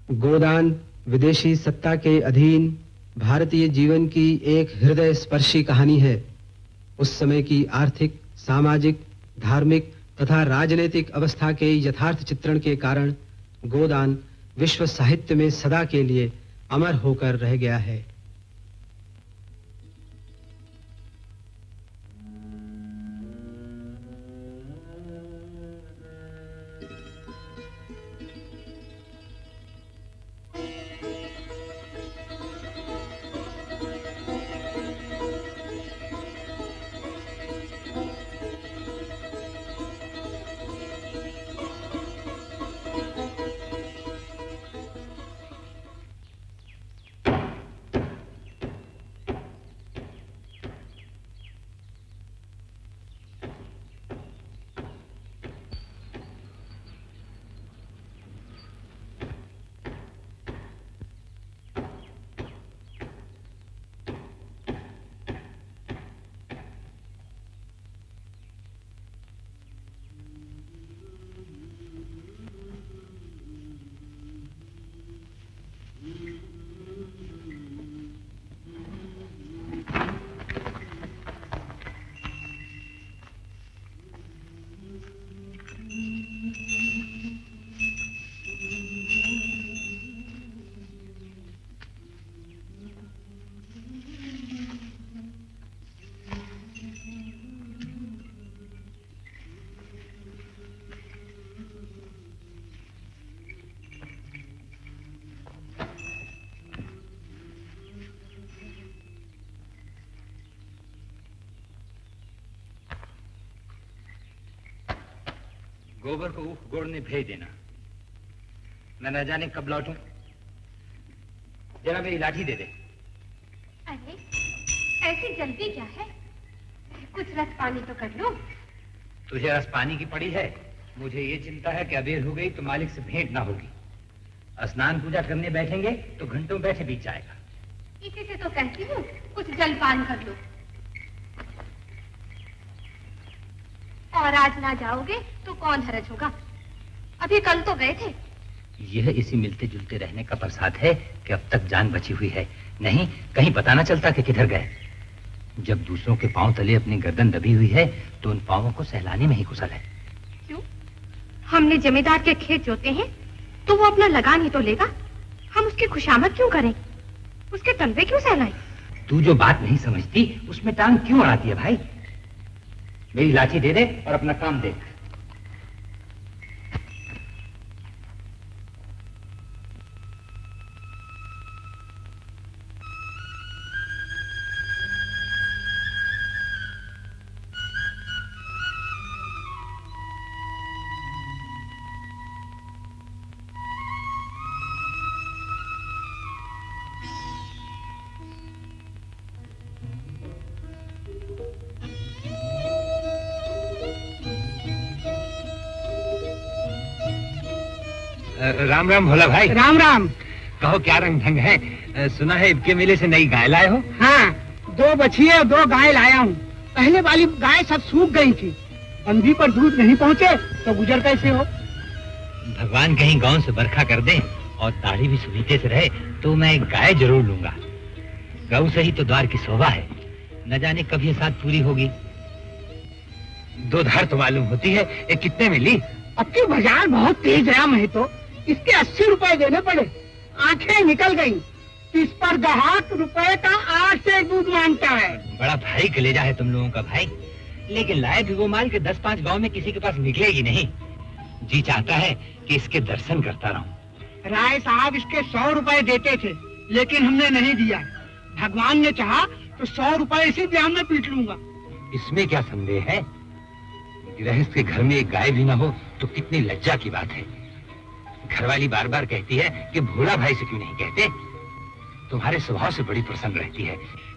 गोदान विदेशी सत्ता के अधीन भारतीय जीवन की एक हृदय स्पर्शी कहानी है। उस समय की आर्थिक, सामाजिक, धार्मिक तथा राजनीतिक अवस्था के यथार्थ चित्रण के कारण गोदान विश्व साहित्य में सदा के लिए अमर होकर रह गया है। गोबर को ऊख गोड़ने भेज देना। मैं न जाने कब लौटूं। जरा मेरी लाठी दे दे। अरे ऐसी जल्दी क्या है? कुछ रस पानी तो कर लो। तुझे रस पानी की पड़ी है? मुझे ये चिंता है कि अबेर हो गई तो मालिक से भेंट ना होगी। स्नान पूजा करने बैठेंगे तो घंटों बैठे बीत जाएगा। इसी से तो कहती हूँ कुछ जलपान कर लो। और आज ना जाओगे तो कौन हरज होगा? अभी कल तो गए थे। यह इसी मिलते जुलते रहने का प्रसाद है कि अब तक जान बची हुई है। नहीं कहीं पता ना चलता कि किधर गए। जब दूसरों के पांव तले अपनी गर्दन दबी हुई है तो उन पांवों को सहलाने में ही कुशल है। क्यों? हमने जमींदार के खेत जोते हैं तो वो अपना लगान ही तो लेगा। हम उसकी खुशामद क्यों करें? उसके तलवे क्यों सहलाएं? तू जो बात नहीं समझती उसमें टांग क्यों अड़ाती है भाई? मेरी लाठी दे दे और अपना काम देख। राम राम भोला भाई। राम राम। कहो क्या रंग ढंग है? सुना है इबके मेले से नई गाय लाए हो? हाँ, 2 बछिए और 2 गाय लाया हूँ। पहले वाली गाय सब सूख गई थी। बंदी पर दूध नहीं पहुँचे तो गुजर कैसे हो? भगवान कहीं गांव से बरखा कर दे और दाढ़ी भी सुनीते से रहे तो मैं एक गाय जरूर लूंगा। गऊ सही तो द्वार की शोभा है। न जाने कब ये साथ पूरी होगी। 2 धार तो मालूम होती है। ये कितने मिली? अब की बाजार बहुत तेज है। मैं तो इसके 80 रुपए देने पड़े। आंखें निकल गई। इस पर ग्राहक रुपए का 8 से दूध मांगता है। बड़ा भारी कलेजा है तुम लोगों का भाई। लेकिन लाए भी वो माल के 10-5 गांव में किसी के पास निकलेगी नहीं। जी चाहता है कि इसके दर्शन करता रहूं। राय साहब इसके 100 रुपए देते थे लेकिन हमने नहीं दिया। भगवान ने चाहा तो 100 रुपए इसी ब्याह में पीट लूंगा। इसमें क्या संदेह है? गृहस्थ के घर में एक गाय भी ना हो तो कितनी लज्जा की बात है। घरवाली बार बार कहती है कि भोला भाई से क्यों नहीं कहते। तुम्हारे स्वभाव से बड़ी प्रसन्न रहती है।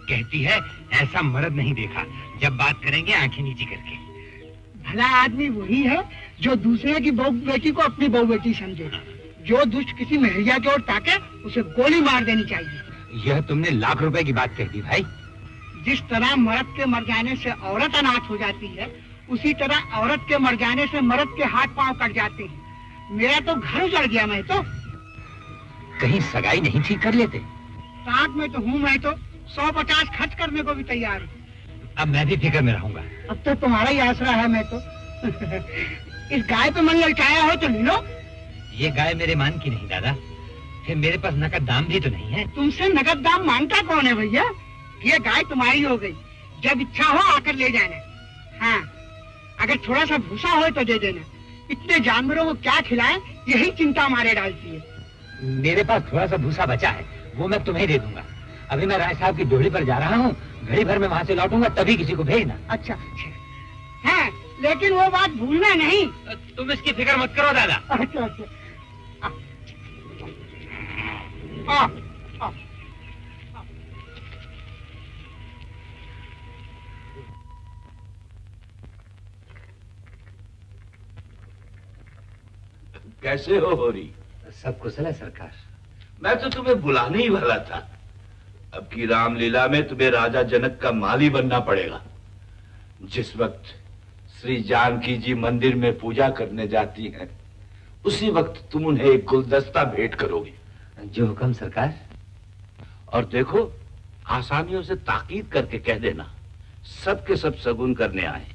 कहती है ऐसा मर्द नहीं देखा, जब बात करेंगे आंखें नीची करके। भला आदमी वही है जो दूसरे की बहू बेटी को अपनी बहू बेटी समझे। जो दुष्ट किसी महरिया की ओर ताके उसे गोली मार देनी चाहिए। यह तुमने लाख रुपए की बात कह दी भाई। जिस तरह मर्द के मर जाने से औरत अनाथ हो जाती है, उसी तरह औरत के मर जाने से मर्द के हाथ पांव कट जाते हैं। मेरा तो घर उजड़ गया। मैं तो कहीं सगाई नहीं ठीक कर लेते? साथ में तो हूँ मैं तो 150 खर्च करने को भी तैयार हूँ। अब मैं भी फिक्र में रहूंगा। अब तो तुम्हारा ही आसरा है मैं तो। इस गाय पे मन ललचाया हो तो ले लो। ये गाय मेरे मान की नहीं दादा, फिर मेरे पास नकद दाम भी तो नहीं है। तुमसे नकद दाम मांगता कौन है भैया? ये गाय तुम्हारी हो गई, जब इच्छा हो आकर ले जाना। हाँ, अगर थोड़ा सा भूसा हो तो दे देना। इतने जानवरों को क्या खिलाएं, यही चिंता मारे डालती है। मेरे पास थोड़ा सा भूसा बचा है, वो मैं तुम्हें दे दूंगा। अभी मैं राय साहब की डोली पर जा रहा हूँ, घड़ी भर में वहाँ से लौटूंगा, तभी किसी को भेजना। अच्छा, हाँ, लेकिन वो बात भूलना नहीं। तुम इसकी फिक्र मत करो दादा। अच्छा अच्छा। आ, आ। कैसे हो होरी? सब कुशल है सरकार। मैं तो तुम्हें बुलाने ही वाला था। अब की रामलीला में तुम्हें राजा जनक का माली बनना पड़ेगा। जिस वक्त श्री जानकी जी मंदिर में पूजा करने जाती हैं, उसी वक्त तुम उन्हें एक गुलदस्ता भेंट करोगे। जो हुक्म सरकार। और देखो, आसानियों से ताकीद करके कह देना सब के सब शगुन करने आए।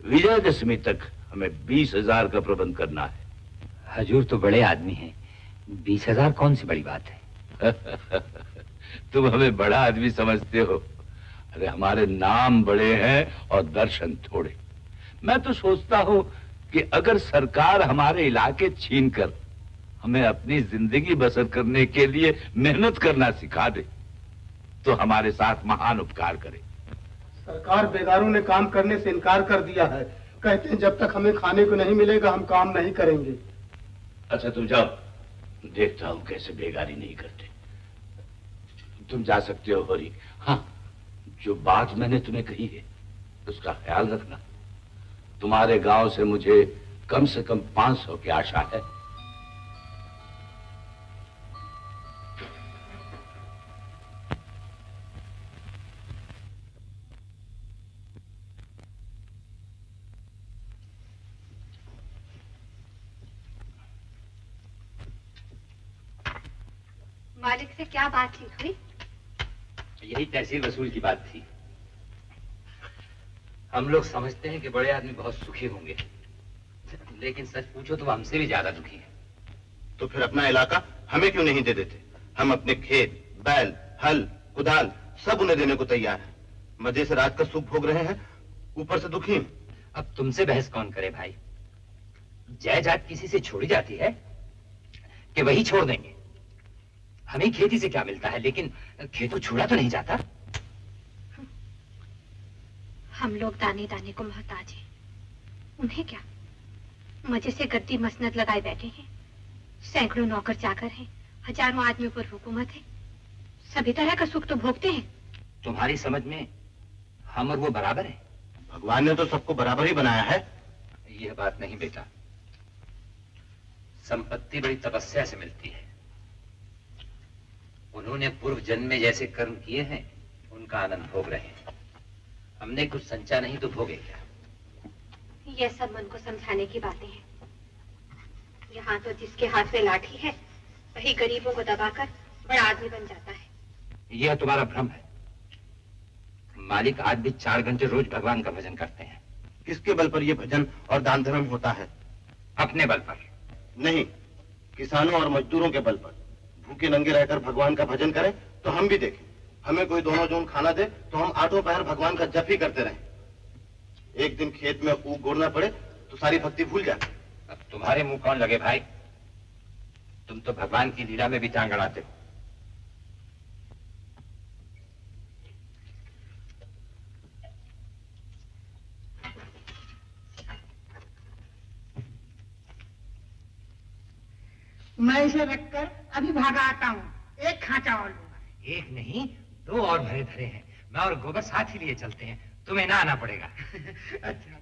विजयदशमी तक हमें 20,000 का प्रबंध करना है। हजूर तो बड़े आदमी हैं, 20,000 कौन सी बड़ी बात है। तुम हमें बड़ा आदमी समझते हो। अरे हमारे नाम बड़े हैं और दर्शन थोड़े। मैं तो सोचता हूँ कि अगर सरकार हमारे इलाके छीन कर हमें अपनी जिंदगी बसर करने के लिए मेहनत करना सिखा दे, तो हमारे साथ महान उपकार करे। सरकार बेगारों ने काम करने से इनकार कर दिया है। कहते हैं जब तक हमें खाने को नहीं मिलेगा हम काम नहीं करेंगे। अच्छा तुम जाओ, देखता हूँ कैसे बेगारी नहीं करते। तुम जा सकते हो होरी। हाँ, जो बात मैंने तुम्हें कही है उसका ख्याल रखना। तुम्हारे गांव से मुझे कम से कम 500 की आशा है। मालिक से क्या बात हुई? यही तहसील वसूल की बात थी। हम लोग समझते हैं कि बड़े आदमी बहुत सुखी होंगे, लेकिन सच पूछो तो वो हमसे भी ज्यादा दुखी हैं। तो फिर अपना इलाका हमें क्यों नहीं दे देते? हम अपने खेत, बैल, हल, कुदाल सब उन्हें देने को तैयार हैं। मजे से राज का सुख भोग रहे हैं, ऊपर से दुखी। अब तुमसे बहस कौन करे भाई? जायदाद किसी से छोड़ी जाती है कि वही छोड़ देंगे? हमें खेती से क्या मिलता है, लेकिन खेतों छोड़ा तो नहीं जाता। हम लोग दाने दाने को मोहताज हैं, उन्हें क्या? मजे से गद्दी मसनद लगाए बैठे हैं, सैकड़ों नौकर चाकर हैं, हजारों आदमियों पर हुकूमत है, सभी तरह का सुख तो भोगते हैं। तुम्हारी समझ में हम और वो बराबर है? भगवान ने तो सबको बराबर ही बनाया है। यह बात नहीं बेटा, संपत्ति बड़ी तपस्या से मिलती है। उन्होंने पूर्व जन्म में जैसे कर्म किए हैं उनका आनंद भोग रहे हैं। हमने कुछ संचा नहीं तो भोगे क्या? ये सब मन को समझाने की बातें हैं। यहाँ तो जिसके हाथ में लाठी है वही गरीबों को दबाकर बड़ा आदमी बन जाता है। यह तुम्हारा भ्रम है। मालिक आज भी 4 घंटे रोज भगवान का भजन करते हैं। किसके बल पर यह भजन और दान धर्म होता है? अपने बल पर नहीं, किसानों और मजदूरों के बल पर। भूखे नंगे रहकर भगवान का भजन करें तो हम भी देखें। हमें कोई दोनों जोन खाना दे तो हम 8 पहर भगवान का जप ही करते रहें। एक दिन खेत में ऊख गोड़ना पड़े तो सारी भक्ति भूल जाए। अब तुम्हारे मुंह कौन लगे भाई? तुम तो भगवान की लीला में भी टांग अड़ाते हो। मैं इसे रखकर अभी भागा आता हूँ। एक खांचा और लूंगा। एक नहीं 2 और भरे धरे हैं। मैं और गोबर साथ ही लिए चलते हैं, तुम्हें ना आना पड़ेगा। अच्छा अच्छा।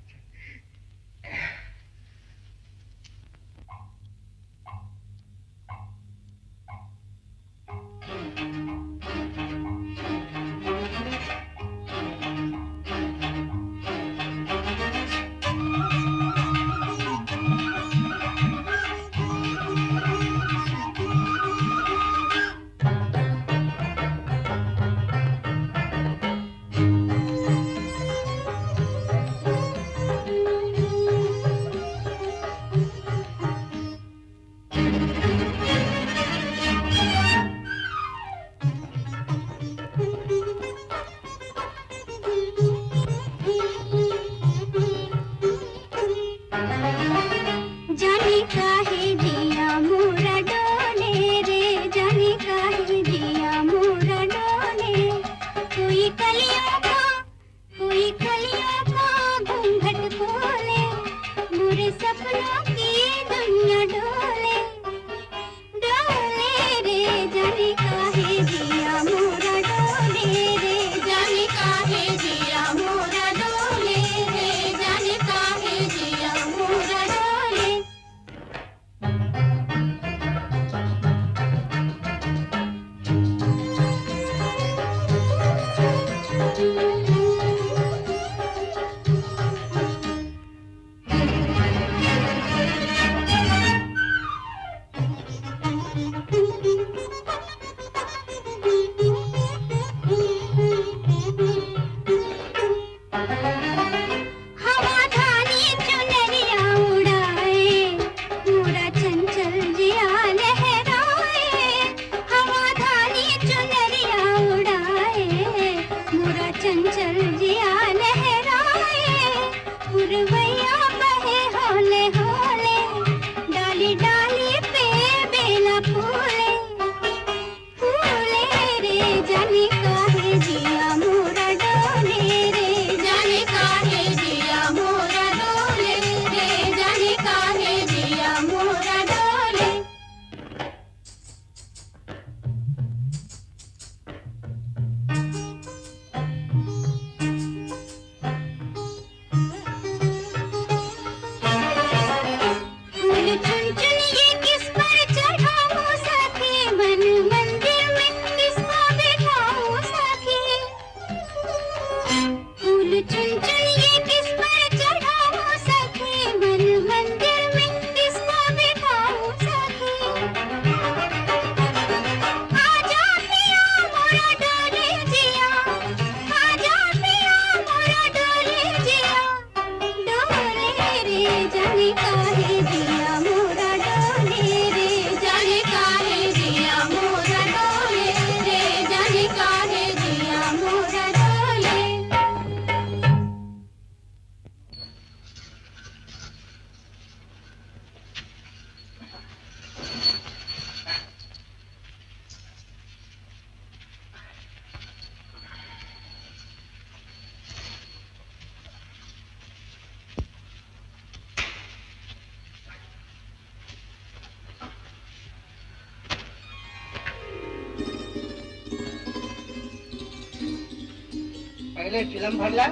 पहले चिलम भर ला,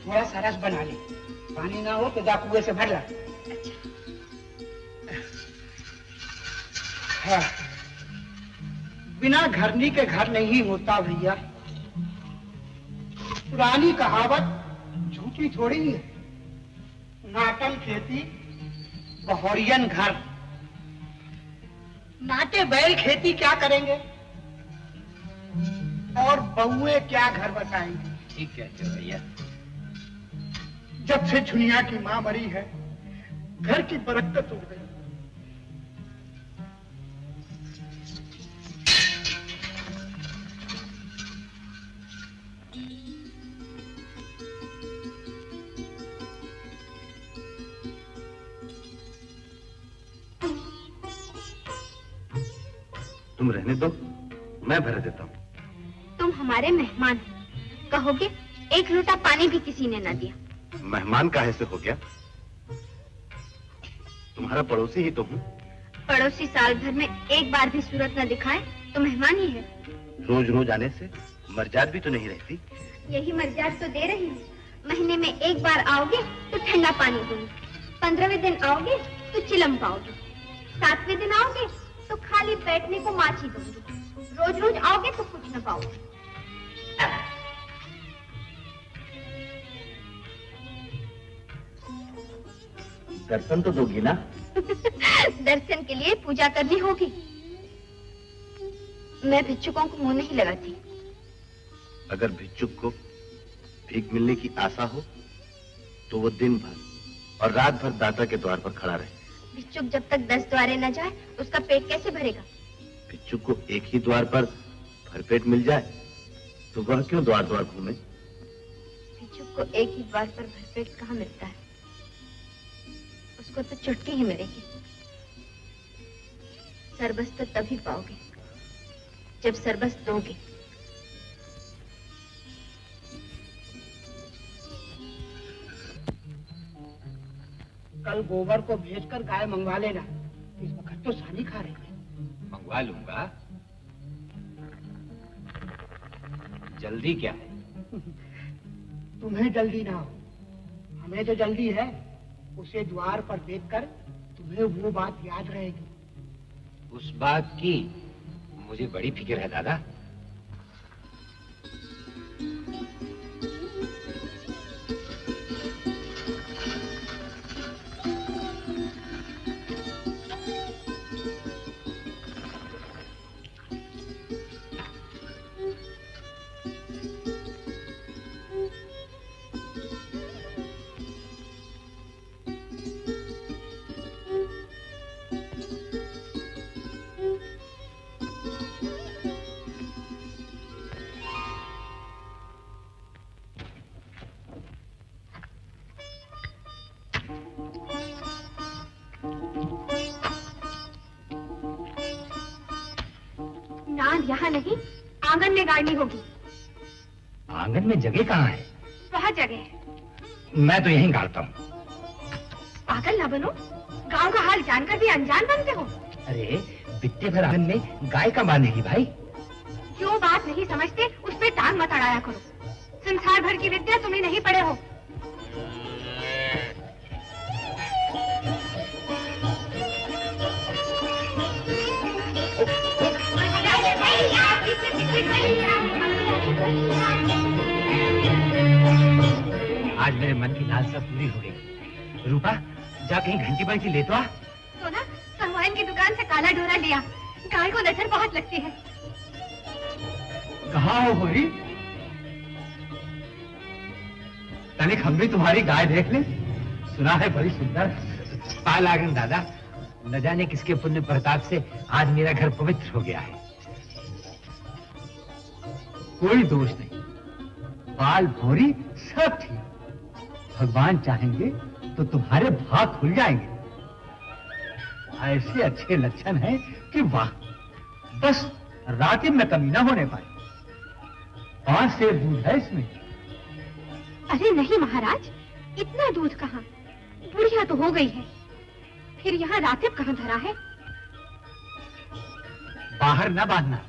थोड़ा सा रस बना ले। पानी ना हो तो जा कुएं से भर ला। हाँ। बिना घरनी के घर नहीं होता भैया। पुरानी कहावत झूठी थोड़ी है। नाटन खेती बहौरियन घर। नाटे बैल खेती क्या करेंगे और बहुए क्या घर बसाएंगे। ठीक कहते हो भैया। जब से झुनिया की माँ मरी है, घर की बरकत उड़ गई। तुम रहने दो, मैं भर देता हूँ। तुम हमारे मेहमान हो, कहोगे एक लोटा पानी भी किसी ने न दिया। मेहमान काहे से हो गया? तुम्हारा पड़ोसी ही तो हूँ। पड़ोसी साल भर में एक बार भी सूरत न दिखाए तो मेहमान ही है। रोज रोज आने से मर्जाद भी तो नहीं रहती। यही मर्जाद तो दे रही हूँ। महीने में एक बार आओगे तो ठंडा पानी दूंगी, 15वें दिन आओगे तो चिलम पाओगे, 7वें दिन आओगे तो खाली बैठने को माछी दूंगी, रोज रोज आओगे तो कुछ न पाओगे। दर्शन तो दोगी ना? दर्शन के लिए पूजा करनी होगी। मैं भिक्षुकों को मुंह नहीं लगाती। अगर भिक्षुक को भीख मिलने की आशा हो तो वो दिन भर और रात भर दाता के द्वार पर खड़ा रहे। भिक्षुक जब तक 10 द्वारे न जाए उसका पेट कैसे भरेगा? भिक्षुक को एक ही द्वार पर भरपेट मिल जाए तो वह क्यों द्वार द्वार घूमे? भिक्षुक को एक ही द्वार पर भरपेट कहाँ मिलता है? उसको तो चुटकी ही मिलेगी। सरबस तो तभी पाओगे जब सरबस दोगे। कल गोबर को भेजकर गाय मंगवा लेना। इस वक्त तो सानी खा रही है। मंगवा लूंगा। जल्दी क्या है? तुम्हें जल्दी ना हो, हमें तो जल्दी है। उसे द्वार पर देखकर तुम्हें वो बात याद रहेगी। उस बात की मुझे बड़ी फिक्र है दादा। नाद यहाँ नहीं, आंगन में गाड़नी होगी। आंगन में जगह कहाँ है? बहुत जगह है। मैं तो यहीं गाड़ता हूँ। पागल ना बनो, गांव का हाल जानकर भी अनजान बनते हो। अरे बित्ते भर आंगन में गाय का बांधेगी भाई। जो बात नहीं समझते उस पे टांग मत अड़ाया करो। संसार भर की विद्या तुम्हें नहीं पढ़े हो। आज मेरे मन की लालसा पूरी हो गई। रूपा जा कहीं घंटी बंसी ले तो आ। तो ना सामान की दुकान से काला डोरा लिया। गाय को नजर बहुत लगती है। कहाँ हो गोरी? तनिक हम भी तुम्हारी गाय देख ले। सुना है बड़ी सुंदर। पाल आगन दादा, न जाने किसके पुण्य प्रताप से आज मेरा घर पवित्र हो गया है। कोई दोष नहीं, बाल भोरी सब ठीक। भगवान चाहेंगे तो तुम्हारे भाग खुल जाएंगे। ऐसे अच्छे लक्षण हैं कि वाह, बस रातिब में कमी न होने पाए। 5 सेर दूध है इसमें। अरे नहीं महाराज, इतना दूध कहाँ? बुढ़िया तो हो गई है। फिर यहाँ रातिब कहाँ धरा है? बाहर न बांधना,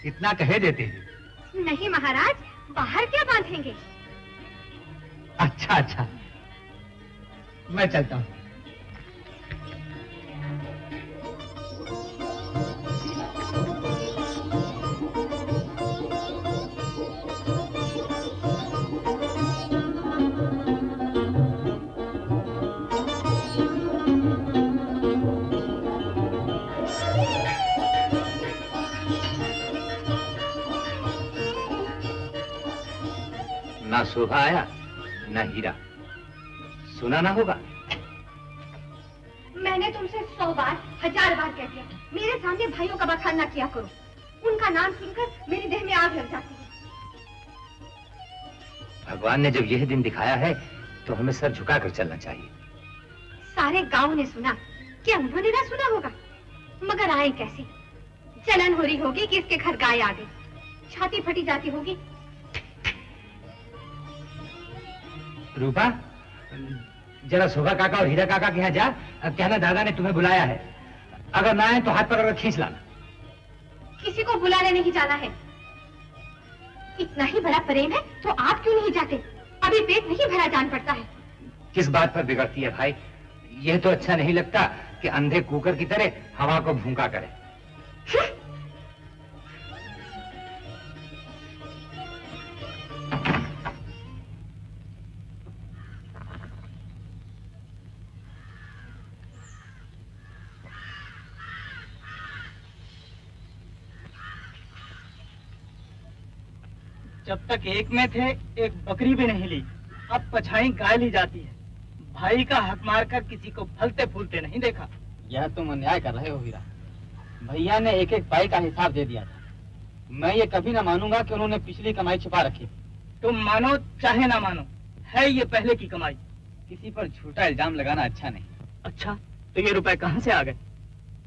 इतना कहे देते हैं। नहीं महाराज, बाहर क्या बांधेंगे? अच्छा अच्छा, मैं चलता हूँ। ना शोभा आया ना हीरा, सुना ना होगा। मैंने तुमसे 100 बार 1000 बार कह दिया, मेरे सामने भाइयों का बखान ना किया करो। उनका नाम सुनकर मेरे देह में आग लग जाती है। भगवान ने जब यह दिन दिखाया है तो हमें सर झुकाकर चलना चाहिए। सारे गांव ने सुना, क्या उन्होंने ना सुना होगा? मगर आए कैसे? जलन हो रही होगी कि इसके घर गाय आ गई, छाती फटी जाती होगी। रूपा, जरा शोभा काका और हीरा काका के यहाँ जा, कहना दादा ने तुम्हें बुलाया है। अगर ना आए तो हाथ पकड़कर खींच लाना। किसी को बुलाने नहीं जाना है। इतना ही बड़ा प्रेम है तो आप क्यों नहीं जाते? अभी पेट नहीं भरा, जान पड़ता है। किस बात पर बिगड़ती है भाई? यह तो अच्छा नहीं लगता कि अंधे कुकर की तरह हवा को भूखा करे। जब तक एक में थे एक बकरी भी नहीं ली, अब पछाई गाय ली जाती है। भाई का हक मारकर किसी को फलते फूलते नहीं देखा। यह तुम अन्याय कर रहे हो हीरा। भैया ने एक एक पाई का हिसाब दे दिया था। मैं ये कभी ना मानूंगा कि उन्होंने पिछली कमाई छिपा रखी। तुम मानो चाहे ना मानो, है ये पहले की कमाई। किसी पर झूठा इल्जाम लगाना अच्छा नहीं। अच्छा, तो ये रुपए कहाँ से आ गए?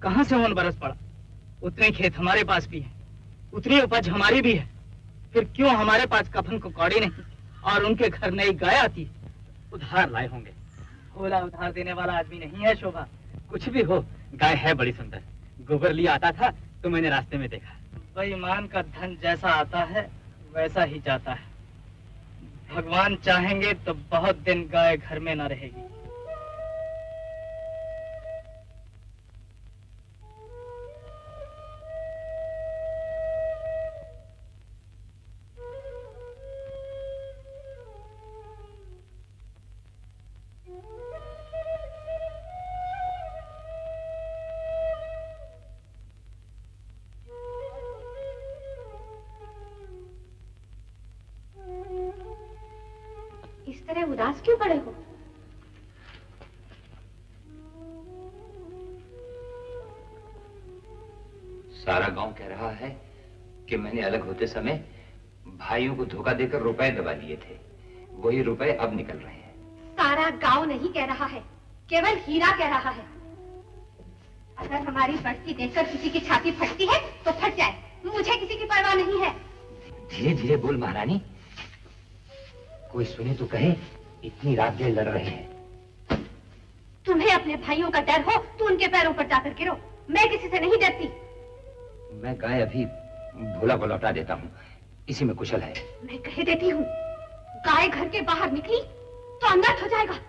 कहाँ से ऊन बरस पड़ा? उतने खेत हमारे पास भी है, उतनी उपज हमारी भी है, फिर क्यों हमारे पास कफन को कौड़ी नहीं और उनके घर नई गाय आती है? उधार लाए होंगे। भोला उधार देने वाला आदमी नहीं है शोभा। कुछ भी हो, गाय है बड़ी सुंदर। गोबर लिया आता था तो मैंने रास्ते में देखा। बेईमान का धन जैसा आता है वैसा ही जाता है। भगवान चाहेंगे तो बहुत दिन गाय घर में न रहेगी। इस तरह उदास क्यों पड़े हो? सारा गांव कह रहा है कि मैंने अलग होते समय भाइयों को धोखा देकर रुपए दबा दिए थे। वही रुपए अब निकल रहे हैं। सारा गांव नहीं कह रहा है, केवल हीरा कह रहा है। अगर हमारी बढ़ती देखकर किसी की छाती फटती है तो फट जाए, मुझे किसी की परवाह नहीं है। धीरे धीरे बोल महारानी, कोई सुने तो कहे इतनी रात देर लड़ रहे हैं। तुम्हें अपने भाइयों का डर हो तो उनके पैरों पर जाकर गिरो। मैं किसी से नहीं डरती। मैं गाय अभी भोला को लौटा देता हूँ, इसी में कुशल है। मैं कह देती हूँ, गाय घर के बाहर निकली तो अनर्थ हो जाएगा।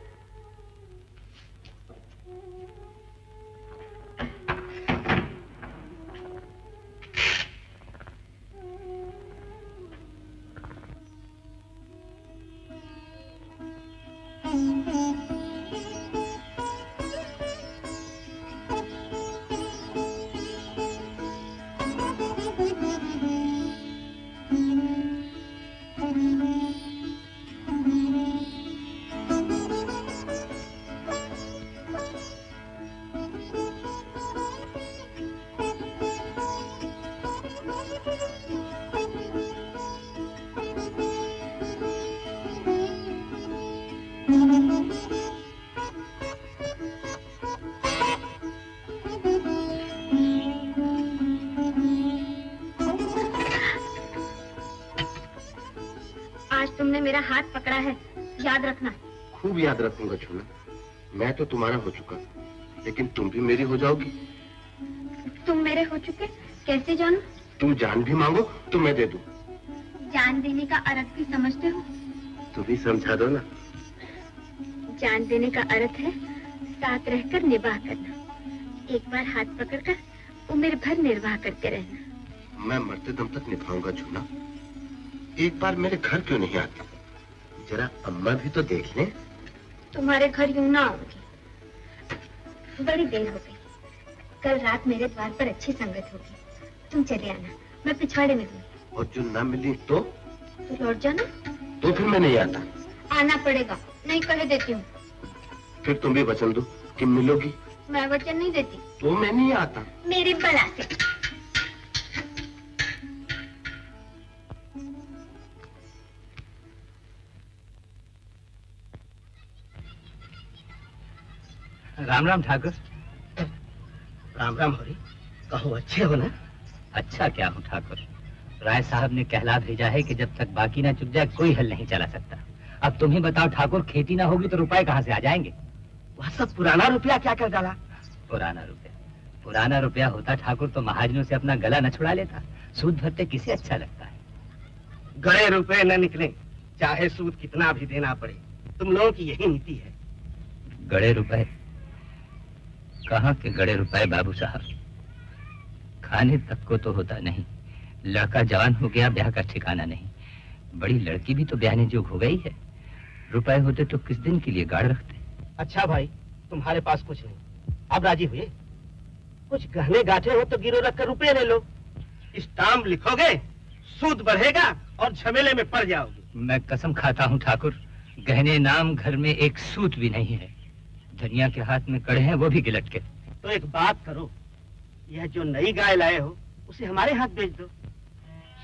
तुमने मेरा हाथ पकड़ा है, याद रखना। खूब याद रखूंगा छूना। मैं तो तुम्हारा हो चुका, लेकिन तुम भी मेरी हो जाओगी। तुम मेरे हो चुके? कैसे जानूं? तुम जान भी मांगो तो मैं दे दूं। जान देने का अर्थ भी समझते हो? तुम भी समझा दो ना। जान देने का अर्थ है साथ रहकर निभाह करना। एक बार हाथ पकड़कर उम्र भर निर्वाह करते रहना। मैं मरते दम तक निभाऊंगा झूना। एक बार मेरे घर क्यों नहीं आती? जरा अम्मा भी तो देख लें। तुम्हारे घर यूं ना आऊंगी। बड़ी देर हो गई। कल रात मेरे द्वार पर अच्छी संगत होगी। तुम चले आना, मैं पिछवाड़े में हूँ। और जो ना मिली तो लौट जाना। तो फिर मैं नहीं आता। आना पड़ेगा, नहीं कह देती हूँ। फिर तुम भी वचन दो कि मिलोगी। मैं वचन नहीं देती। तो मैं नहीं आता। मेरी बला से। राम राम ठाकुर। राम राम हरी। कहो अच्छे हो ना? अच्छा क्या हूँ ठाकुर, राय साहब ने कहला भेजा है कि जब तक बाकी ना चुक जाए कोई हल नहीं चला सकता। अब तुम ही बताओ ठाकुर, खेती ना होगी तो रुपए कहाँ से आ जाएंगे? वह सब पुराना रुपया क्या कर डाला? पुराना रुपया होता ठाकुर तो महाजनों से अपना गला न छुड़ा लेता। सूद भरते किसे अच्छा लगता है? गड़े रुपए न निकले, चाहे सूद कितना भी देना पड़े। तुम लोगों की यही नीति है। गड़े रुपए? कहाँ के गड़े रुपए बाबू साहब, खाने तक को तो होता नहीं। लड़का जवान हो गया, ब्याह का ठिकाना नहीं। बड़ी लड़की भी तो ब्याहने जोग हो गई है। रुपए होते तो किस दिन के लिए गाड़ रखते। अच्छा भाई, तुम्हारे पास कुछ नहीं, अब राजी हुए? कुछ गहने गांठे हो तो गिरो रखकर रुपए ले लो। स्टाम्प लिखोगे, सूद बढ़ेगा और झमेले में पड़ जाओगे। मैं कसम खाता हूँ ठाकुर, गहने नाम घर में एक सूत भी नहीं है। धनिया के हाथ में कड़े हैं, वो भी गिलट के। तो एक बात करो, यह जो नई गाय लाए हो उसे हमारे हाथ बेच दो।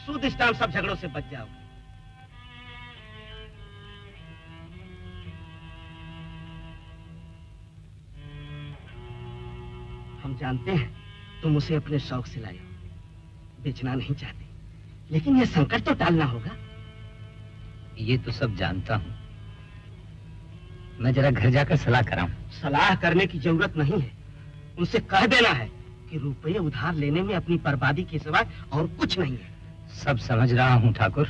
सूद स्टाम्प सब झगड़ों से बच जाओगे। हम जानते हैं तुम उसे अपने शौक से लाए हो, बेचना नहीं चाहते, लेकिन यह संकट तो टालना होगा। ये तो सब जानता हूँ, मैं जरा घर जाकर सलाह कराऊं। सलाह करने की जरूरत नहीं है, उनसे कह देना है कि रुपये उधार लेने में अपनी बर्बादी के सिवा और कुछ नहीं है। सब समझ रहा हूँ ठाकुर,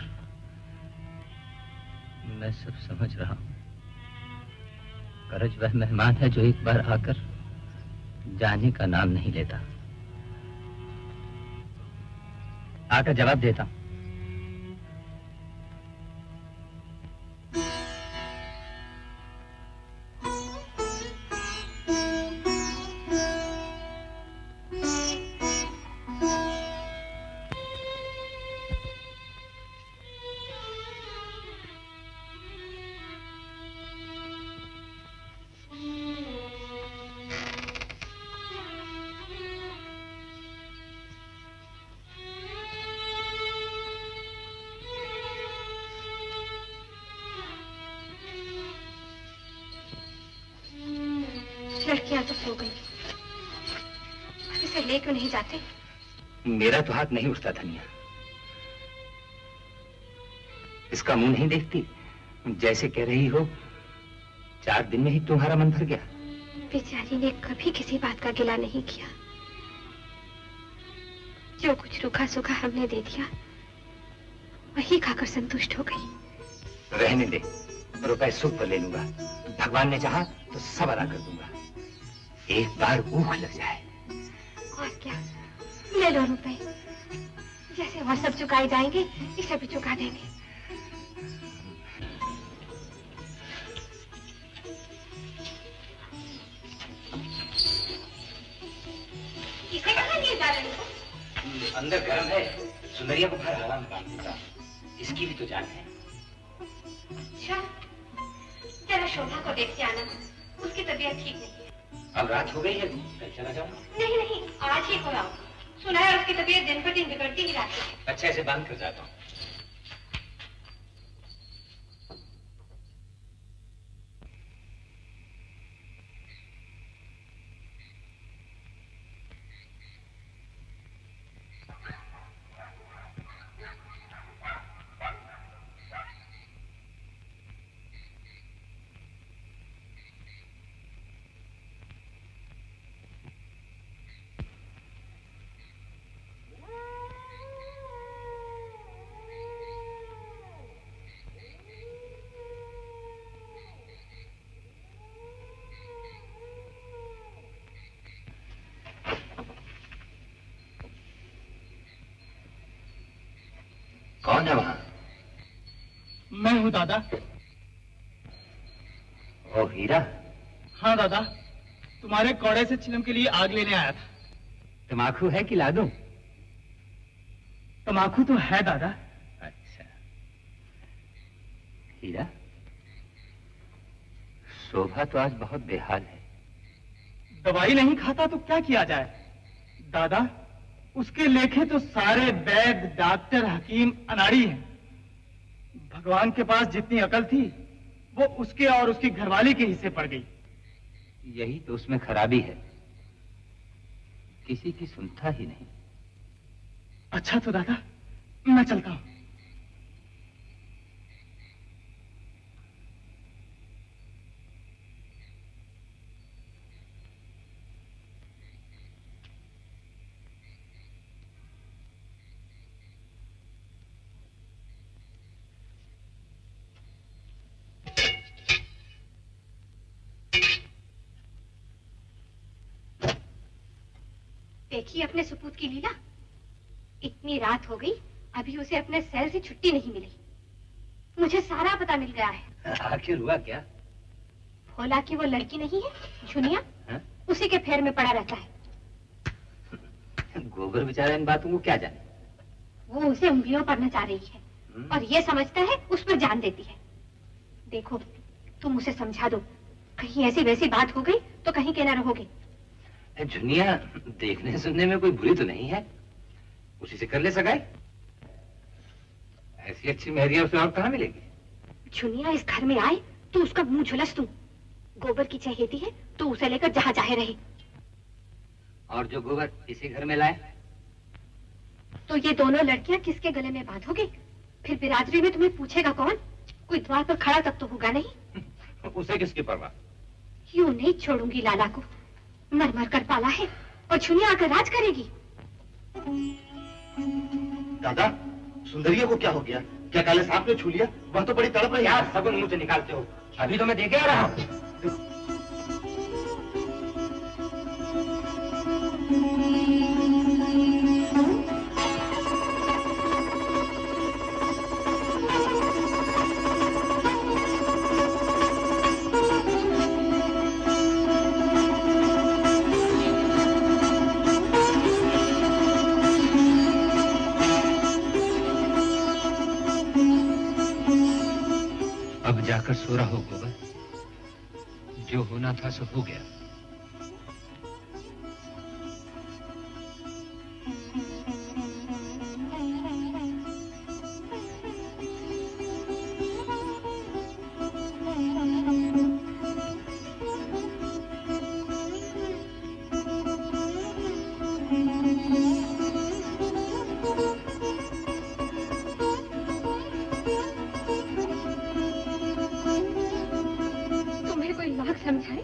मैं सब समझ रहा हूँ। करज वह मेहमान है जो एक बार आकर जाने का नाम नहीं लेता। आकर जवाब देता हूँ। लड़कियां तो सो गई, इसे ले क्यों नहीं जाते? मेरा तो हाथ नहीं उठता धनिया। इसका मुंह नहीं देखती, जैसे कह रही हो 4 दिन में ही तुम्हारा मन भर गया। बेचारी ने कभी किसी बात का गिला नहीं किया। जो कुछ रूखा सूखा हमने दे दिया वही खाकर संतुष्ट हो गई। रहने दे, रुपए सूद पर ले लूंगा। भगवान ने चाहा तो सब अदा कर दूंगा। एक बार ऊख लग जाए। और क्या, ले लो रुपए। जैसे वह सब चुकाए जाएंगे, इसे भी चुका देंगे। इसे कहाँ लिए जा रहे हो? अंदर गर्म है, सुंदरिया को बाहर हवा में बांध दूंगा। इसकी भी तो जान है। अच्छा, जरा शोभा को देख के आना, उसकी तबीयत ठीक नहीं है। अब रात हो गई है, कल चला जाऊँ? नहीं नहीं, आज ही हो आओ। सुना है उसकी तबीयत दिन पर दिन बिगड़ती ही रहती है। अच्छा, ऐसे बांध कर जाता हूँ। कौन है वहां? मैं हूँ दादा। ओ हीरा। हाँ दादा, तुम्हारे कौड़े से चिलम के लिए आग लेने आया था। तमाकू है कि ला दूं? तमाकू तो है दादा। अच्छा। हीरा, शोभा तो आज बहुत बेहाल है। दवाई नहीं खाता तो क्या किया जाए दादा? उसके लेखे तो सारे वैद्य, डॉक्टर, हकीम अनाड़ी हैं। भगवान के पास जितनी अकल थी वो उसके और उसकी घरवाली के हिस्से पड़ गई। यही तो उसमें खराबी है, किसी की सुनता ही नहीं। अच्छा तो दादा, मैं चलता हूं। देखिए अपने सुपूत की लीला। इतनी रात हो गई, अभी उसे अपने सेल से छुट्टी नहीं मिली। मुझे सारा पता मिल गया है। आखिर हुआ क्या? भोला की वो लड़की नहीं है झुनिया, उसी के फेर में पड़ा रहता है। गोबर बेचारा इन बातों को क्या जाने। वो उसे उंगलियों पर नचा रही है और ये समझता है उस पर जान देती है। देखो तुम उसे समझा दो, कहीं ऐसी वैसी बात हो गई तो कहीं के न रहोगे। झुनिया देखने सुनने में कोई बुरी तो नहीं है, उसी से कर ले सगाई। ऐसी अच्छी मेहरिया उसे और कहाँ मिलेगी? झुनिया इस घर में आए तो उसका मुंह झुलस दूं। गोबर की चहेती है तो उसे लेकर जहाँ चाहे रहे। और जो गोबर इसी घर में लाए तो ये दोनों लड़कियां किसके गले में बांधोगे? फिर बिरादरी में तुम्हें पूछेगा कौन? कोई द्वार पर खड़ा तक तो होगा नहीं। उसे किसकी परवाह? यूं नहीं छोड़ूंगी लाला को, मर मर कर पाला है और झुनिया आकर राज करेगी। दादा, सुंदरिया को क्या हो गया? क्या काले सांप ने छू लिया? वह तो बड़ी तड़प रही है। यार सबन मुंह से निकालते हो, अभी तो मैं देखे आ रहा हूँ। अब जाकर सो रहा हो गोबर, जो होना था सो हो गया। समझाए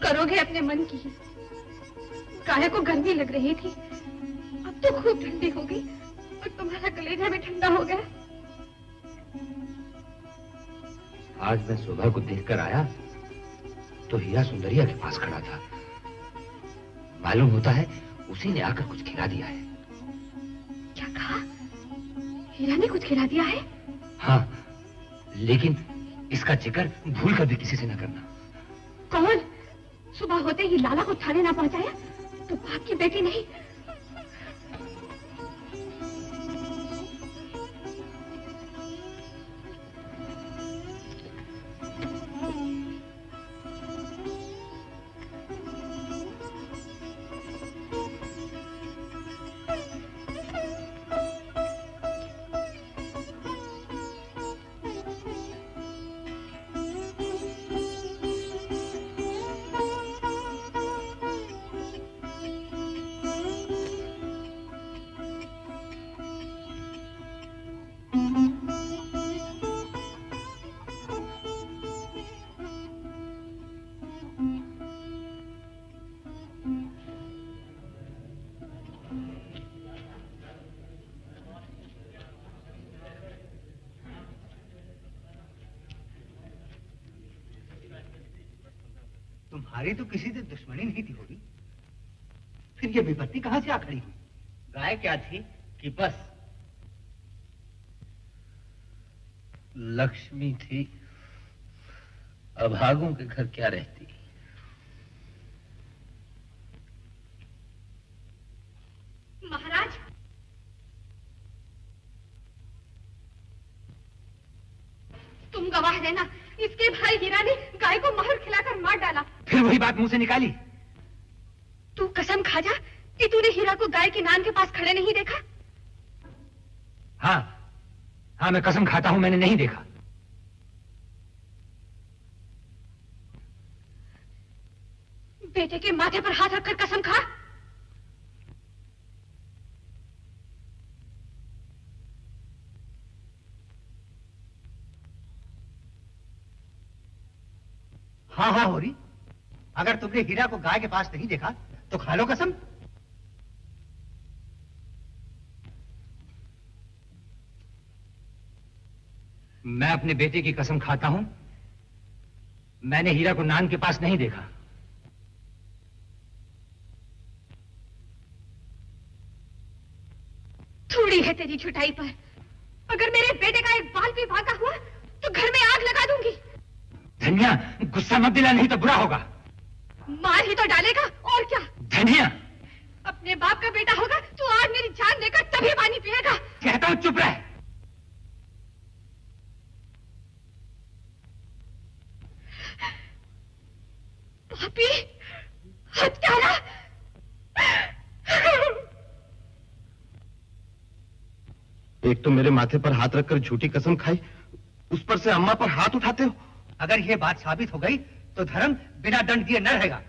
करोगे अपने मन की ही। गाय को गर्मी लग रही थी, अब तो खूब ठंडी हो गई और तुम्हारा कलेजा भी ठंडा हो गया। आज मैं शोभा को देखकर आया तो हीरा सुंदरिया के पास खड़ा था। मालूम होता है उसी ने आकर कुछ खिला दिया है। क्या कहा? हीरा ने कुछ खिला दिया है? हाँ, लेकिन इसका जिक्र भूल कर भी किसी से न करना। कौन? सुबह होते ही लाला को थाने ना पहुंचाया तो बाप की बेटी नहीं। तुम्हारी तो किसी से दुश्मनी नहीं थी होगी, फिर ये विपत्ति कहां से आ खड़ी हुई? गाय क्या थी कि बस लक्ष्मी थी, अभागों के घर क्या रहती। महाराज, तुम गवाह देना, इसके भाई हीरा ने गाय को महर खिलाकर मार डाला। फिर वही बात मुंह से निकाली। तू कसम खा जा कि तूने हीरा को गाय के नान के पास खड़े नहीं देखा। हाँ हाँ, मैं कसम खाता हूं, मैंने नहीं देखा। बेटे के माथे पर हाथ रखकर कसम खा। हाँ हाँ होरी, अगर तुमने हीरा को गाय के पास नहीं देखा तो खा लो कसम। मैं अपने बेटे की कसम खाता हूं, मैंने हीरा को नान के पास नहीं देखा। थोड़ी है तेरी छुटाई पर। अगर मेरे बेटे का एक बाल भी भागा हुआ तो घर में आग लगा दूंगी। धनिया, गुस्सा मत दिला, नहीं तो बुरा होगा। मार ही तो डालेगा और क्या। धनिया, अपने बाप का बेटा होगा तो आज मेरी जान लेकर तभी पानी पिएगा। कहता हूं चुप रह। पापी, हत्यारा। एक तो मेरे माथे पर हाथ रखकर झूठी कसम खाई, उस पर से अम्मा पर हाथ उठाते हो। अगर यह बात साबित हो गई तो धर्म बिना दंड दिए न रहेगा।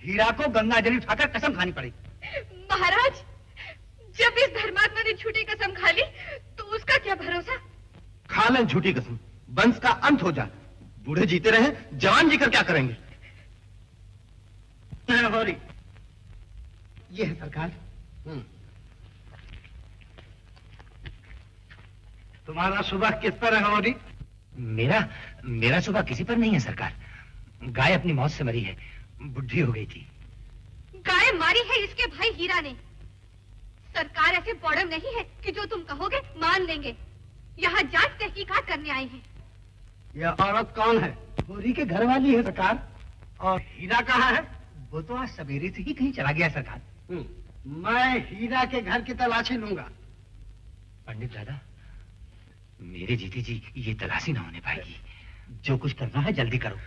हीरा को गंगा जल उठाकर कसम खानी पड़ेगी। महाराज, जब इस धर्मात्मा ने झूठी कसम खा ली तो उसका क्या भरोसा। खा लें झूठी कसम, वंश का अंत हो जाए। बूढ़े जीते रहे, जवान जीकर क्या करेंगे। होरी, ये है सरकार। तुम्हारा सुबह किस पर है होरी? मेरा सुबह किसी पर नहीं है सरकार। गाय अपनी मौत से मरी है, बुढ़ी हो गई थी। गाय मारी है इसके भाई हीरा ने। सरकार ऐसे बौड़म नहीं है कि जो तुम कहोगे मान लेंगे। यहाँ जांच तहकीकात करने आए हैं। यह औरत कौन है? होरी के घर वाली है सरकार। और हीरा कहाँ है? वो तो आज सवेरे से ही कहीं चला गया सरकार। मैं हीरा के घर की तलाशी लूंगा। पंडित दादा, मेरे जीते जी ये तलाशी ना होने पाएगी। जो कुछ करना है जल्दी करो,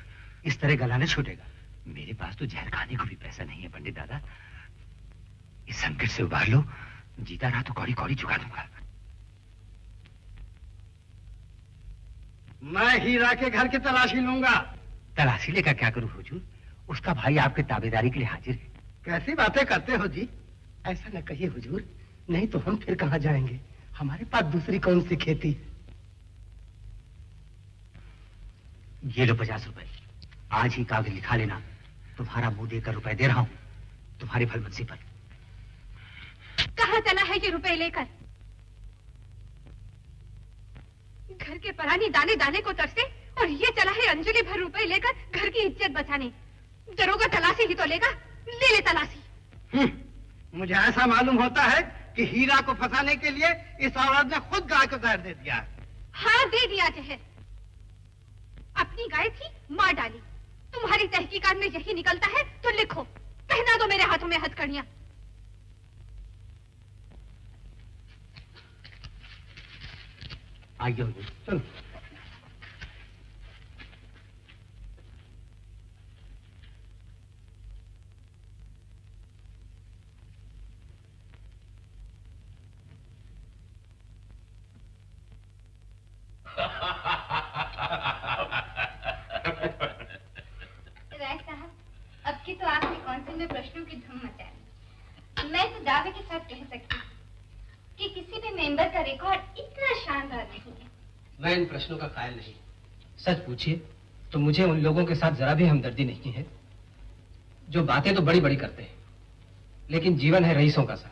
इस तरह गला न छूटेगा। मेरे पास तो जहर खाने को भी पैसा नहीं है पंडित दादा। इस संकट से उबार लो, जीता रहा तो कौड़ी कौड़ी चुका दूंगा। मैं हीरा के घर की तलाशी लूंगा। तलाशी लेकर क्या करूं हुजूर? उसका भाई आपके ताबेदारी के लिए हाजिर है। कैसी बातें करते हो जी? ऐसा न कहिए हुजूर, नहीं तो हम फिर कहां जाएंगे। हमारे पास दूसरी कौन सी खेती। ये लो 50 रुपए, आज ही कागज लिखा लेना। तुम्हारा मुंह देकर रुपए दे रहा हूं, तुम्हारी भलमनसी पर। कहाँ चला है ये रुपए लेकर? घर के परानी दाने दाने को तरसे और ये चला है अंजलि भर रुपए लेकर घर की इज्जत बचाने। दरोगा तलाशी ही तो लेगा, ले ले तलाशी। मुझे ऐसा मालूम होता है कि हीरा को फंसाने के लिए इस औरत ने खुद गाय को जहर दे दिया है। हाँ, दे दिया जहर। अपनी गाय थी, मार डाली। तुम्हारी तहकीकात में यही निकलता है तो लिखो, पहना दो मेरे हाथों में हथकड़ियां। आइए हुजूर, चलो। राय साहब, अब की तो आपने काउंसिल में प्रश्नों की धूम मचाई। मैं तो दावे के साथ कह सकती कि किसी भी मेंबर का रिकॉर्ड इतना शानदार नहीं है। मैं इन प्रश्नों का कायल नहीं। सच पूछिए तो मुझे उन लोगों के साथ जरा भी हमदर्दी नहीं है जो बातें तो बड़ी बड़ी करते हैं लेकिन जीवन है रईसों का सा।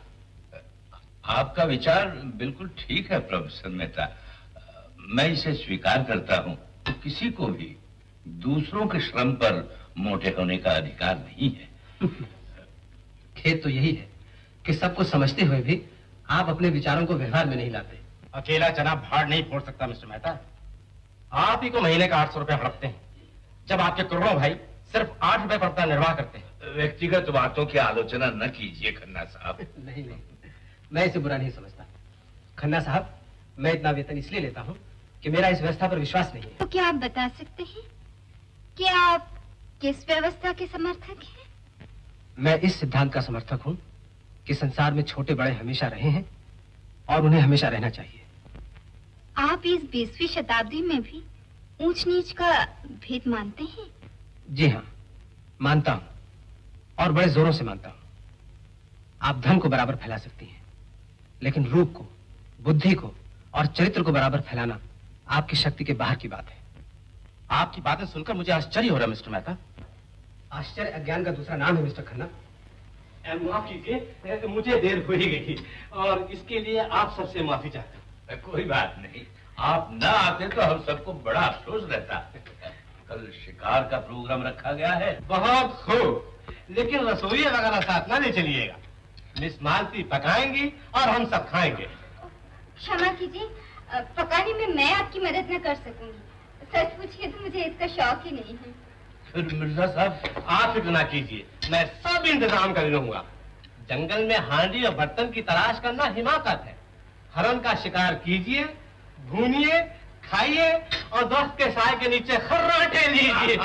आपका विचार बिल्कुल ठीक है प्रोफेसर मेहता, मैं इसे स्वीकार करता हूं। तो किसी को भी दूसरों के श्रम पर मोटे होने का अधिकार नहीं है। खेद तो यही है कि सब कुछ समझते हुए भी आप अपने विचारों को व्यवहार में नहीं लाते। अकेला चना भाड़ नहीं फोड़ सकता मिस्टर मेहता। आप ही को महीने का 800 रुपए हड़पते हैं, जब आपके करोड़ों भाई सिर्फ 8 रुपए पर अपना निर्वाह करते हैं। व्यक्तिगत बातों की आलोचना न कीजिए खन्ना साहब। नहीं नहीं, मैं इसे बुरा नहीं समझता। खन्ना साहब, मैं इतना वेतन इसलिए लेता हूँ कि मेरा इस व्यवस्था पर विश्वास नहीं है। तो क्या आप बता सकते हैं कि आप किस व्यवस्था के समर्थक हैं? मैं इस सिद्धांत का समर्थक हूँ कि संसार में छोटे बड़े हमेशा रहे हैं और उन्हें हमेशा रहना चाहिए। आप इस 20वीं शताब्दी में भी ऊंच नीच का भेद मानते हैं? जी हाँ, मानता हूँ, और बड़े जोरों से मानता हूँ। आप धन को बराबर फैला सकती हैं, लेकिन रूप को, बुद्धि को और चरित्र को बराबर फैलाना आपकी शक्ति के बाहर की बात है। आपकी बातें सुनकर मुझे आश्चर्य हो रहा है मिस्टर मेहता। आश्चर्य अज्ञान का दूसरा नाम है मिस्टर खन्ना। माफ कीजिए, मुझे देर हो ही गई और इसके लिए आप सबसे माफी चाहता हूँ। कोई बात नहीं, आप न आते तो हम सबको बड़ा अफसोस रहता। कल शिकार का प्रोग्राम रखा गया है। बहुत खूब, लेकिन रसोई वगैरह साथ ना ले चलिएगा। मिस मालती पकाएंगी और हम सब खाएंगे। क्षमा कीजिए, पकाने में मैं आपकी मदद न कर सकूंगी। सच पूछिए तो मुझे इसका शौक ही नहीं है। फिर मिर्जा साहब, आप फिक्र ना कीजिए, मैं सब इंतजाम कर लूंगा। जंगल में हांडी और बर्तन की तलाश करना हिमाकत है। हरण का शिकार कीजिए, भूनिए, खाइए और दोस्त के साय के नीचे खर्राटे लीजिए।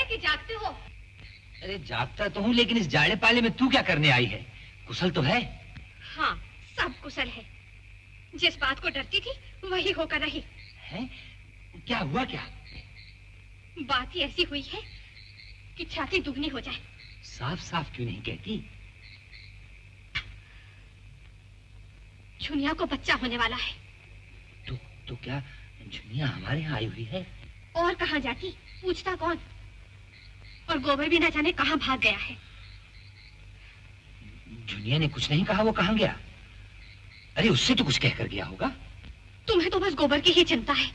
कि जागते हो? अरे जागता तो हूँ, लेकिन इस जाड़े पाले में तू क्या करने आई है? कुशल तो है? हाँ, सब कुशल है। जिस बात को डरती थी वही होकर रही है। क्या हुआ क्या? बात ही ऐसी हुई है कि छाती दुगनी हो जाए। साफ साफ क्यों नहीं कहती? झुनिया को बच्चा होने वाला है। तो क्या झुनिया हमारे यहाँ आई हुई है? और कहाँ जाती, पूछता कौन? और गोबर भी न जाने कहाँ भाग गया है। झुनिया ने कुछ नहीं कहा, वो कहाँ गया? अरे उससे तो कुछ कहकर गया होगा। तुम्हें तो बस गोबर की ही चिंता है,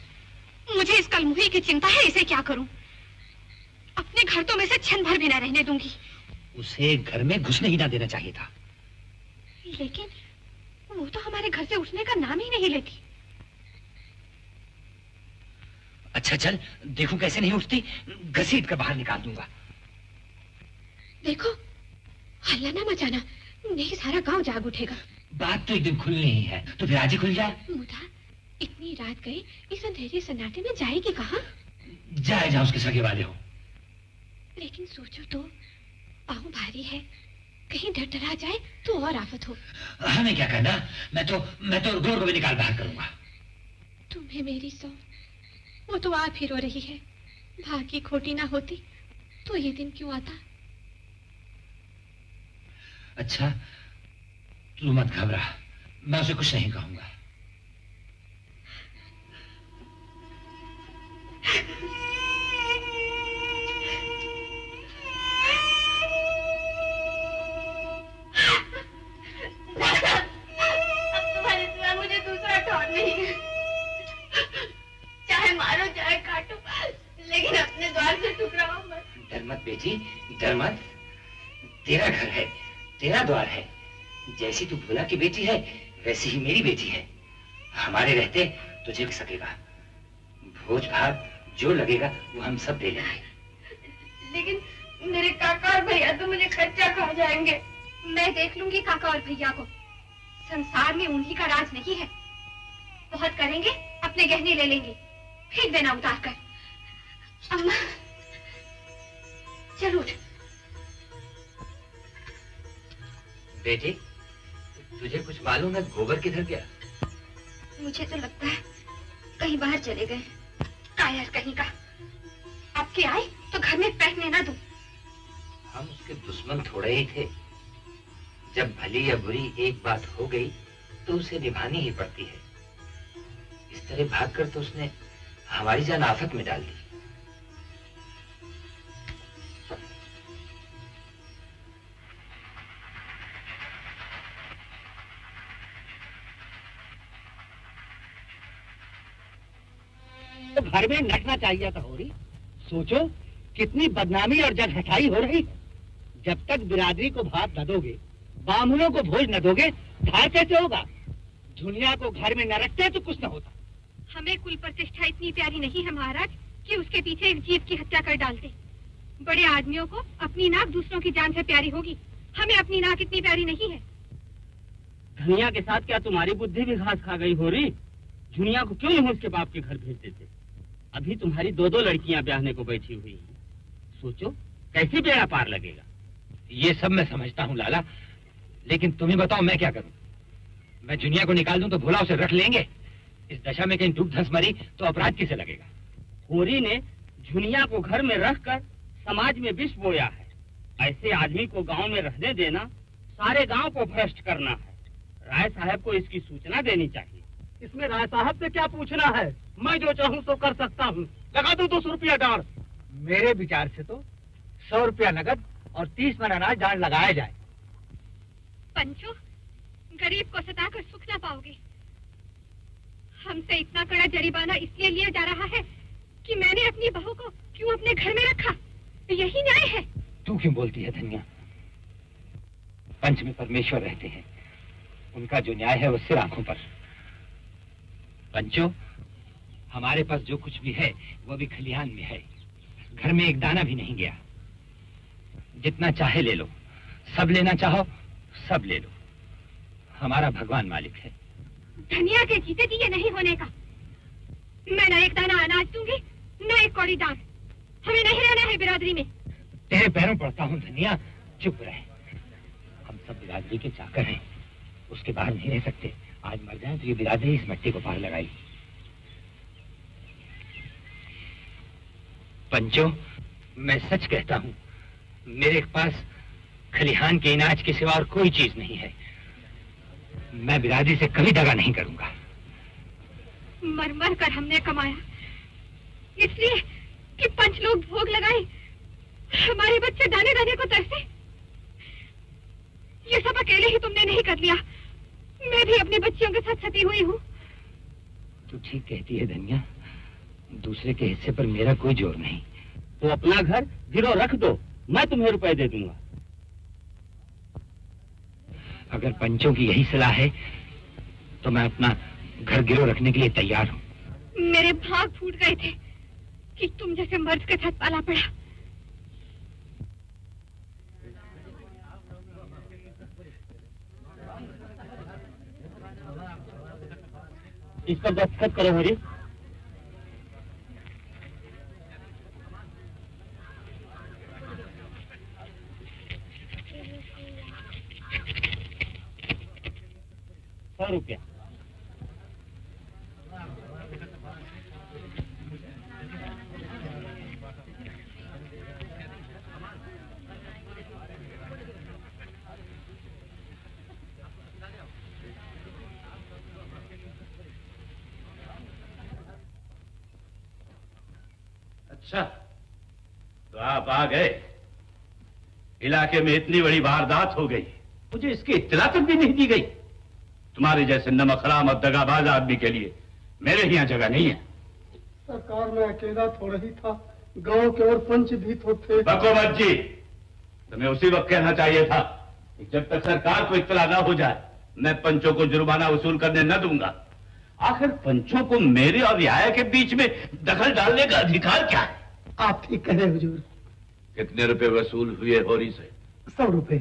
मुझे इस कलमुही की चिंता है। इसे क्या करूं? अपने घर तो मैं से क्षण भर भी न रहने दूंगी। उसे घर में घुसने ही ना देना चाहिए था। लेकिन वो तो हमारे घर से उठने का नाम ही नहीं लेती। अच्छा चल, देखो कैसे नहीं उठती, घसीट कर बाहर निकाल दूंगा। देखो, हल्ला ना मचाना, नहीं सारा गांव जाग उठेगा। बात तो एक दिन खुलनी ही है, तो फिर आज ही खुल जाए। मुदा, इतनी रात गई, इस अंधेरे सन्नाटे में जाएगी कहाँ? जाए जा उसके सगे वाले हो। लेकिन सोचो तो, पाँव भारी है, कहीं डर डरा जाए तो और आफत हो। हमें क्या करना, मैं तो गोर को भी निकाल बाहर करूंगा। तुम्हें मेरी सौ, वो तो आप ही रो रही है। भाग्य खोटी ना होती तो ये दिन क्यों आता? अच्छा तू मत घबरा, मैं उसे कुछ नहीं कहूंगा। अब तुम्हारे सिवा मुझे दूसरा ठौर नहीं है। चाहे मारो चाहे काटो, लेकिन अपने द्वार से ठुकराओ मत। डर मत बेटी, डर मत। तेरा घर है, तेरा द्वार है। जैसी तू भोला की बेटी है, वैसी ही मेरी बेटी है। हमारे रहते तुझे भी सकेगा। भोज भात जो लगेगा वो हम सब दे लेंगे। लेकिन मेरे काका और भैया तो मुझे कच्चा खा जाएंगे। मैं देख लूंगी काका और भैया को। संसार में उन्हीं का राज नहीं है। बहुत करेंगे, अपने गहने ले लेंगे, फेंक देना उतार कर। अम्मा, चल उठ। बेटी, तुझे कुछ मालूम है गोबर किधर गया? मुझे तो लगता है कहीं बाहर चले गए। कायर कहीं का। अब के आए तो घर में बैठने ना दूं। हम उसके दुश्मन थोड़े ही थे। जब भली या बुरी एक बात हो गई तो उसे निभानी ही पड़ती है। इस तरह भागकर तो उसने हमारी जान आफत में डाल दी। तो घर में नटना चाहिए था होरी। सोचो कितनी बदनामी और जग हटाई हो रही। जब तक बिरादरी को भात न दोगे, बामुनों को भोज न दोगे, धार कैसे होगा? दुनिया को घर में न रखते तो कुछ न होता। हमें कुल प्रतिष्ठा इतनी प्यारी नहीं है महाराज कि उसके पीछे एक जीव की हत्या कर डालते। बड़े आदमियों को अपनी नाक दूसरों की जान से प्यारी होगी, हमें अपनी नाक इतनी प्यारी नहीं है। धनिया के साथ क्या तुम्हारी बुद्धि भी घास खा गई हो रही? दुनिया को क्यों नहीं उसके बाप के घर भेज देते? अभी तुम्हारी दो दो लड़कियां ब्याहने को बैठी हुई हैं। सोचो कैसे बेड़ा पार लगेगा। ये सब मैं समझता हूँ लाला, लेकिन तुम्हें बताओ मैं क्या करूँ? मैं जुनिया को निकाल दूं तो भोला उसे रख लेंगे। इस दशा में कहीं डूब धंस मरी तो अपराध किसे लगेगा? होरी ने जुनिया को घर में रखकर समाज में विष बोया है। ऐसे आदमी को गांव में रहने देना सारे गांव को भ्रष्ट करना है। राय साहब को इसकी सूचना देनी चाहिए। इसमें राय साहब से क्या पूछना है? मैं जो चाहूँ तो कर सकता हूँ। लगा दो 200 रुपया डांड। मेरे विचार से तो 100 रुपया नगद और 30 मन अनाज डांड लगाया जाए। पंचो, गरीब को सताकर सुख ना पाओगे। हमसे इतना कड़ा जरिमाना इसलिए लिया जा रहा है कि मैंने अपनी बहू को क्यों अपने घर में रखा। यही न्याय है। तू क्यों बोलती है धनिया? पंच में परमेश्वर रहते हैं, उनका जो न्याय है वो सिर आंखों पर। पंचो, हमारे पास जो कुछ भी है वो भी खलिहान में है। घर में एक दाना भी नहीं गया। जितना चाहे ले लो, सब लेना चाहो सब ले लो। हमारा भगवान मालिक है। धनिया के जीते दिए नहीं होने का। मैं न एक दाना अनाज दूंगी न एक कौड़ी दान। हमें नहीं रहना है बिरादरी में। तेरे पैरों पड़ता हूँ धनिया, चुप रहे। हम सब बिरादरी के चाकर हैं, उसके बाहर नहीं रह सकते। आज मर जाए तो ये बिरादरी इस मट्टी को पार लगाई। पंचो, मैं सच कहता हूँ, मेरे पास खलिहान के इनाज के सिवा और कोई चीज नहीं है। मैं बिरादरी से कभी दगा नहीं करूंगा। मर मर कर हमने कमाया, इसलिए कि 5 लोग भोग लगाए, हमारे बच्चे दाने दाने को तरसे। ये सब अकेले ही तुमने नहीं कर लिया। मैं भी अपने बच्चियों के साथ सती हुई हूँ। तू ठीक कहती है धनिया, दूसरे के हिस्से पर मेरा कोई जोर नहीं। तो अपना घर गिरो रख दो, मैं तुम्हें रुपए दे दूंगा। अगर पंचों की यही सलाह है तो मैं अपना घर गिरो रखने के लिए तैयार हूँ। मेरे भाग फूट गए थे कि तुम जैसे मर्द के साथ पाला पड़ा। इस पर दस्तखत करो हरी। ₹100। अच्छा, तो आप आ गए। इलाके में इतनी बड़ी वारदात हो गई, मुझे इसकी इत्तला तक भी नहीं दी गई। तुम्हारे जैसे नमक हराम और दगाबाज आदमी के लिए मेरे यहाँ जगह नहीं है। सरकार में अकेला थोड़ा ही था, गांव के और पंच भी तो थे। बकोबत जी, तुम्हें उसी वक्त कहना चाहिए था कि जब तक सरकार को इत्तला न हो जाए मैं पंचों को जुर्माना वसूल करने न दूंगा। आखिर पंचों को मेरे और रियाया के बीच में दखल डालने का अधिकार क्या है? आप ठीक कह रहे हुजूर। कितने रुपए वसूल हुए होरी से? 100 रुपए।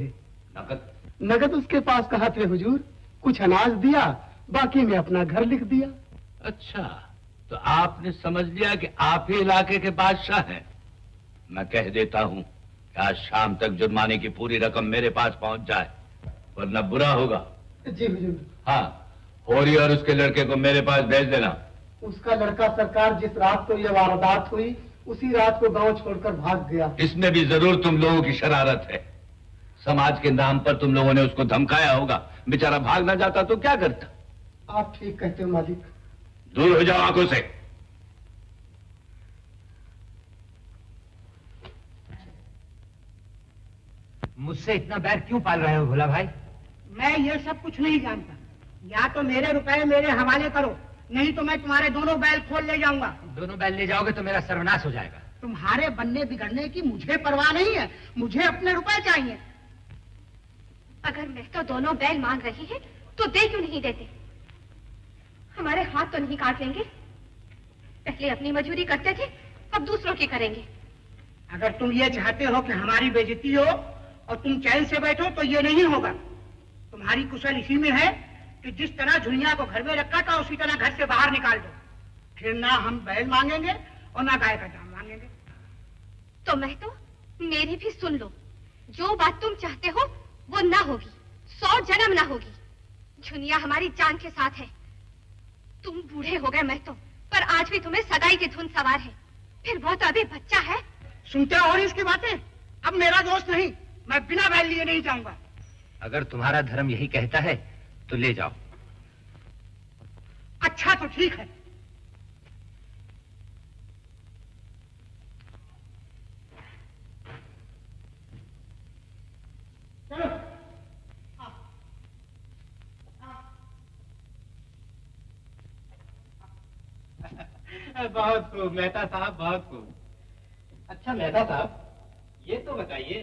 नकद? नगद उसके पास कहाँ थे हुजूर? कुछ अनाज दिया, बाकी में अपना घर लिख दिया। अच्छा, तो आपने समझ लिया कि आप ही इलाके के बादशाह हैं। मैं कह देता हूं कि आज शाम तक जुर्माने की पूरी रकम मेरे पास पहुंच जाए, वरना बुरा होगा। जी हुजूर। हाँ, होरी और उसके लड़के को मेरे पास भेज देना। उसका लड़का सरकार जिस रात को यह वारदात हुई उसी रात को गांव छोड़कर भाग गया। इसमें भी जरूर तुम लोगों की शरारत है। समाज के नाम पर तुम लोगों ने उसको धमकाया होगा। बेचारा भाग ना जाता तो क्या करता? आप ठीक कहते हो मालिक। दूर हो जाओ आंखों से। मुझसे इतना बैर क्यों पाल रहे हो भोला भाई? मैं ये सब कुछ नहीं जानता। या तो मेरे रुपए मेरे हवाले करो, नहीं तो मैं तुम्हारे दोनों बैल खोल ले जाऊंगा। दोनों बैल ले जाओगे तो मेरा सर्वनाश हो जाएगा। तुम्हारे बनने बिगड़ने की मुझे परवाह नहीं है, मुझे अपने रुपए चाहिए। अगर मैं तो दोनों बैल मांग रही है तो दे क्यों नहीं देते? हमारे हाथ तो नहीं काट लेंगे? पहले अपनी मजूरी करते थे, अब दूसरों की करेंगे। अगर तुम ये चाहते हो कि हमारी बेइज्जती हो और तुम चैन से बैठो तो ये नहीं होगा। तुम्हारी कुशल इसी में है कि जिस तरह झुनिया को घर में रखा था उसी तरह घर से बाहर निकाल दो। फिर ना हम बैल मांगेंगे और ना गाय का दाम मांगेंगे। तो मैं तो मेरी भी सुन लो, जो बात तुम चाहते हो वो ना होगी, 100 जन्म ना होगी। झुनिया हमारी जान के साथ है। तुम बूढ़े हो गए मैं तो, पर आज भी तुम्हें सगाई की धुन सवार है। फिर वो तो अभी बच्चा है। सुनते हो और इसकी बातें? अब मेरा दोस्त नहीं, मैं बिना बैल लिए नहीं जाऊंगा। अगर तुम्हारा धर्म यही कहता है तो ले जाओ। अच्छा तो ठीक है। चलो। बहुत खूब मेहता साहब, बहुत खूब। अच्छा मेहता साहब, ये तो बताइए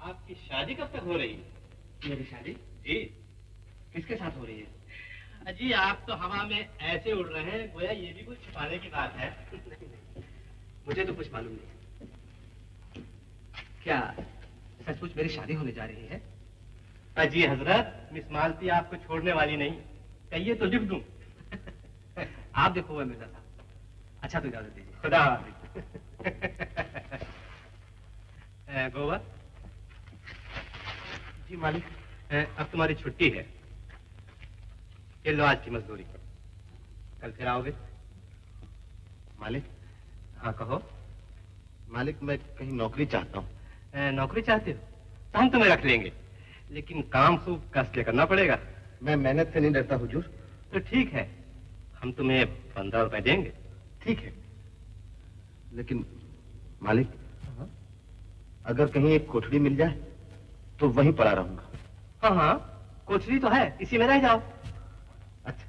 आपकी शादी कब तक हो रही है? मेरी शादी? जी। किसके साथ हो रही है? जी आप तो हवा में ऐसे उड़ रहे हैं गोया ये भी कुछ छुपाने की बात है। मुझे तो कुछ मालूम नहीं। क्या सचमुच मेरी शादी होने जा रही है? अजी हजरत, मिस मालती आपको छोड़ने वाली नहीं, कहिए तो लिख दूं। आप देखो हुआ मिर्जा साहब। अच्छा तो इजाजत दीजिए। खुदा हाफिज। गोवा जी मालिक, अब तुम्हारी छुट्टी है। ये लो आज की मजदूरी, कल फिर आओगे। मालिक। हाँ कहो। मालिक मैं कहीं नौकरी चाहता हूँ। नौकरी चाहते हो तो हम तुम्हें रख लेंगे, लेकिन काम खूब कस के करना पड़ेगा। मैं मेहनत से नहीं डरता हुजूर। तो ठीक है, हम तुम्हें 15 रुपए देंगे। ठीक है, लेकिन मालिक अगर कहीं एक कोठड़ी मिल जाए तो वहीं पड़ा रहूंगा। हाँ हाँ, कोठरी तो है, इसी में रह जाओ। अच्छा।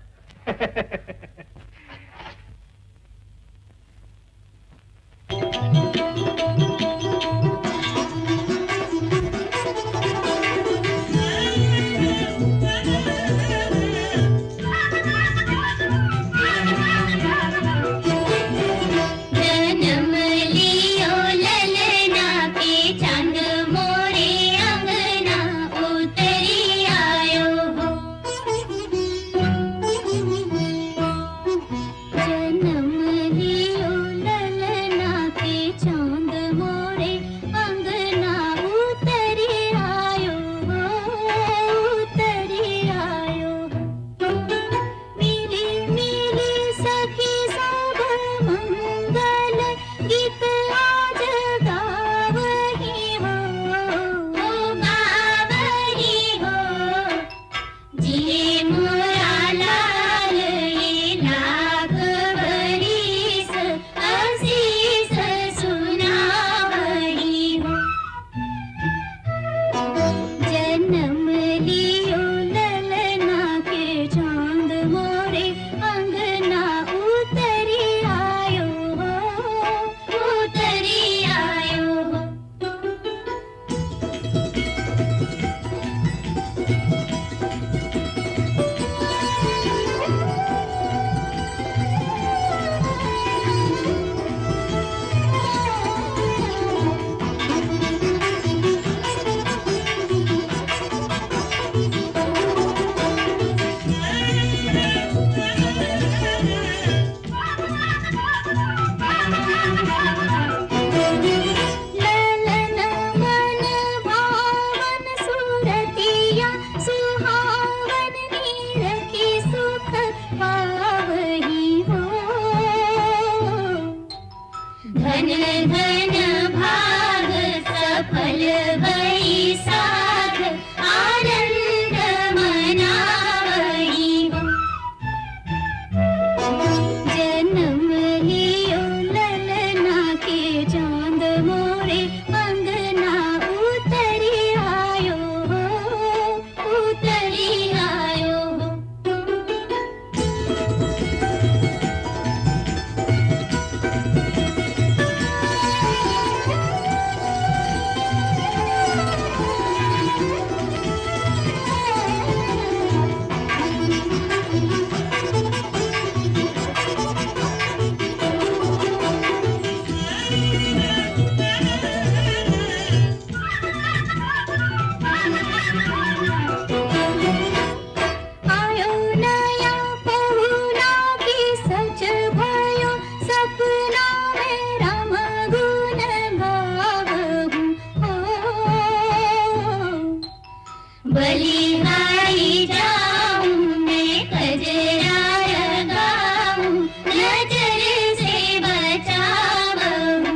बलिहारी जाऊं मैं कजरा लगाऊं नजर से बचाऊं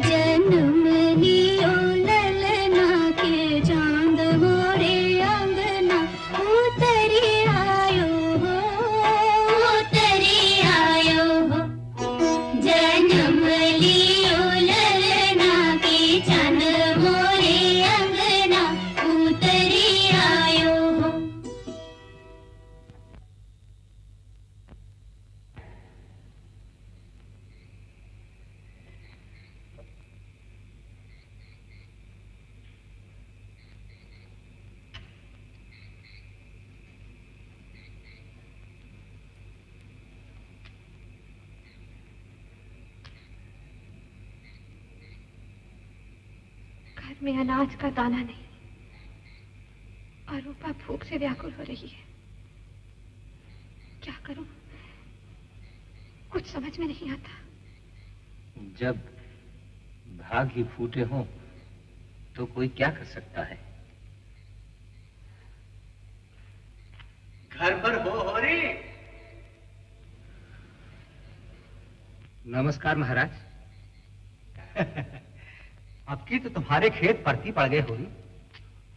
जन्म लियो ललना के चांद मोरे अंगना उतरी आयो हो जन्म लियो ललना के चांद मोरे अंगना उतरी आयो हो। घर में अनाज का दाना नहीं और रूपा भूख से व्याकुल हो रही है। क्या करूं? कुछ समझ में नहीं आता। जब भाग ही फूटे हों तो कोई क्या कर सकता है? घर पर हो रे। नमस्कार महाराज। अब की तो तुम्हारे खेत परती पड़ गए होरी।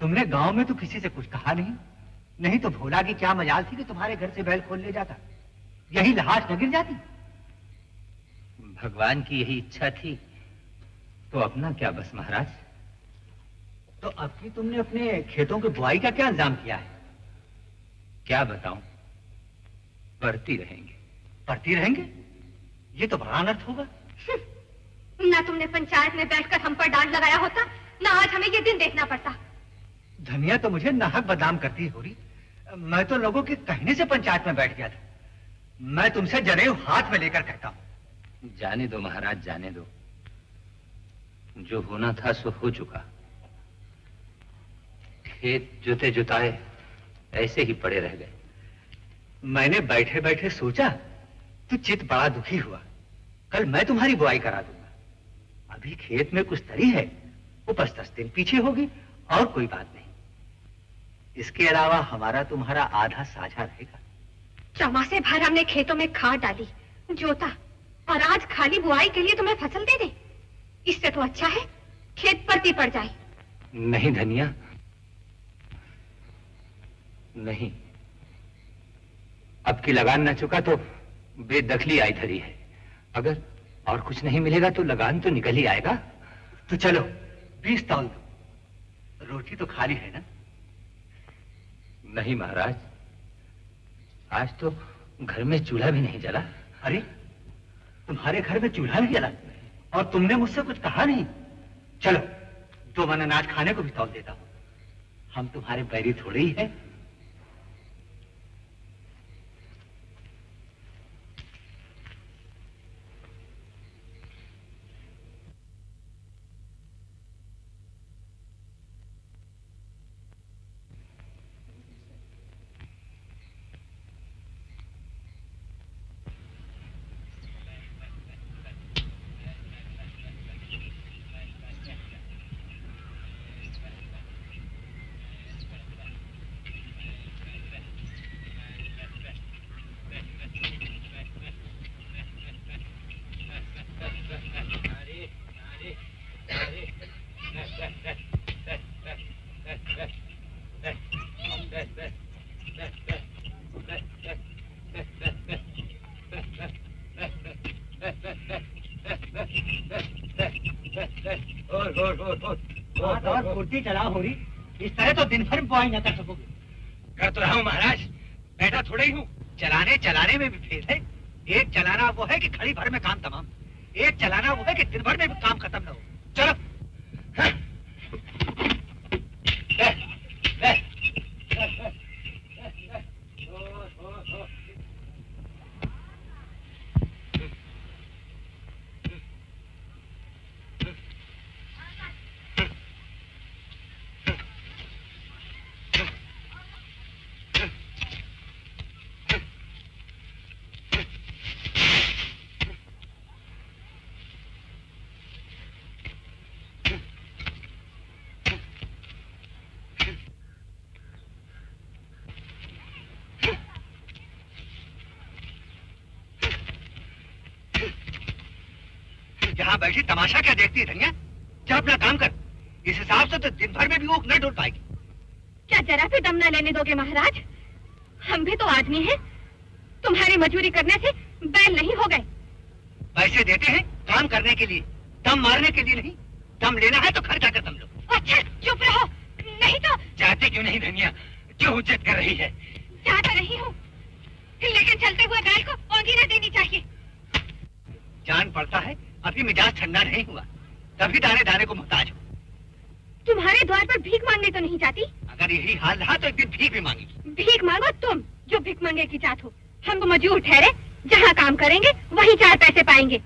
तुमने गांव में तो किसी से कुछ कहा नहीं तो भोला की क्या मजाल थी कि तुम्हारे घर से बैल खोल ले जाता, यही लहाश न गिर जाती। भगवान की यही इच्छा थी तो अपना क्या बस महाराज। तो अब की तुमने अपने खेतों की बुआई का क्या इंतजाम किया है? क्या बताऊं, पढ़ती रहेंगे। पढ़ती रहेंगे? ये तो बड़ा अनर्थ होगा। ना तुमने पंचायत में बैठकर हम पर डांट लगाया होता, ना आज हमें ये दिन देखना पड़ता। धनिया तो मुझे नाहक बदनाम करती हो रही। मैं तो लोगों के कहने से पंचायत में बैठ गया था। मैं तुमसे जनेऊ हाथ में लेकर कहता हूँ। जाने दो महाराज, जाने दो। जो होना था सो हो चुका। खेत जोते जुताए ऐसे ही पड़े रह गए। मैंने बैठे बैठे सोचा तो चित्त बड़ा दुखी हुआ। कल मैं तुम्हारी बुआई करा दूंगा। अभी खेत में कुछ तरी है, उपज 10 दिन पीछे होगी और कोई बात नहीं। इसके अलावा हमारा तुम्हारा आधा साझा रहेगा। चौमासे भर हमने खेतों में खाद डाली, जोता, और आज खाली बुआई के लिए तुम्हें फसल दे दे। इससे तो अच्छा है खेत परती पड़ जाए। नहीं धनिया, नहीं। अब की लगान न चुका तो बेदखली आई धरी है। अगर और कुछ नहीं मिलेगा तो लगान तो निकल ही आएगा। तो चलो 20 तौल दो। रोटी तो खाली है ना? नहीं महाराज, आज तो घर में चूल्हा भी नहीं जला। अरे तुम्हारे घर में चूल्हा नहीं जला और तुमने मुझसे कुछ कहा नहीं। चलो 2 मन अनाज खाने को भी तौल देता हूँ। हम तुम्हारे बैरी थोड़े ही हैं। और फुर्ती चला हो रही। इस तरह तो दिन भर बुआई न कर सकोगे। कर तो रहा हूँ महाराज, बैठा थोड़े ही हूँ। चलाने में भी फेल है। एक चलाना वो है कि घड़ी भर में काम तमाम, एक चलाना वो है कि दिन भर में भी काम खत्म न हो। चलो यहाँ बैठी तमाशा क्या देखती है धनिया? जा अपना काम कर। इस हिसाब से तो दिन भर में भी ऊख न ढूंढ पाएगी। क्या जरा भी दम न लेने दोगे महाराज? हम भी तो आदमी हैं। तुम्हारी मजूरी करने से बैल नहीं हो गए। पैसे देते हैं काम करने के लिए, दम मारने के लिए नहीं। दम लेना है तो घर जाकर दम लो। अच्छा चुप रहो, नहीं तो। चाहते क्यों नहीं धनिया? क्यों हुज्जत कर रही है? चाहता नहीं हूँ, लेकिन चलते हुए बैल को औंधी न देनी चाहिए। जान पड़ता है अभी मिजाज ठंडा नहीं हुआ, तभी दाने दाने को मुहताज हो। तुम्हारे द्वार पर भीख मांगने तो नहीं जाती? अगर यही हाल रहा तो एक दिन भीख भी मांगेगी। भीख मांगो तुम, जो भीख मांगे की जात हो। हम तो मजदूर ठहरे, जहाँ काम करेंगे वहीं 4 पैसे पाएंगे।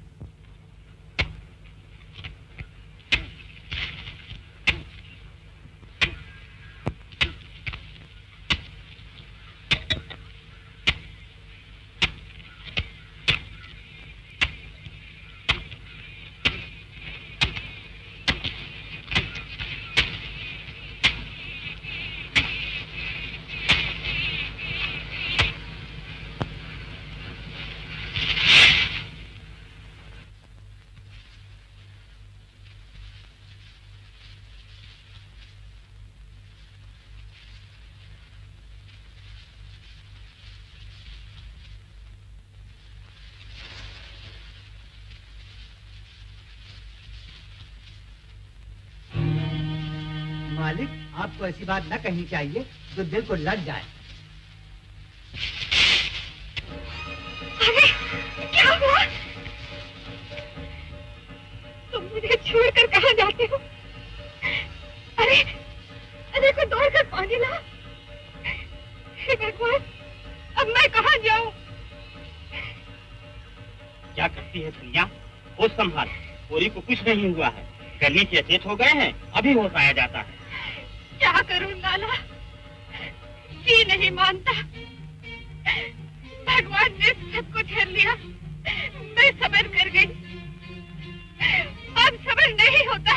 मालिक, आपको ऐसी बात न कहनी चाहिए जो दिल को लग जाए। अरे क्या हुआ? तुम मुझे छोड़कर कहाँ जाते हो? अरे अरे कोई दौड़ कर पानी ला। हे भगवान, अब मैं कहाँ जाऊँ? क्या करती है धनिया? होश संभाल, पूरी को कुछ नहीं हुआ है। गली के अचेत हो गए हैं, अभी होश आया जाता है। क्या करूं लाला, जी नहीं मानता। भगवान ने सबको झेल लिया, मैं सब्र कर गई। अब सब्र नहीं होता।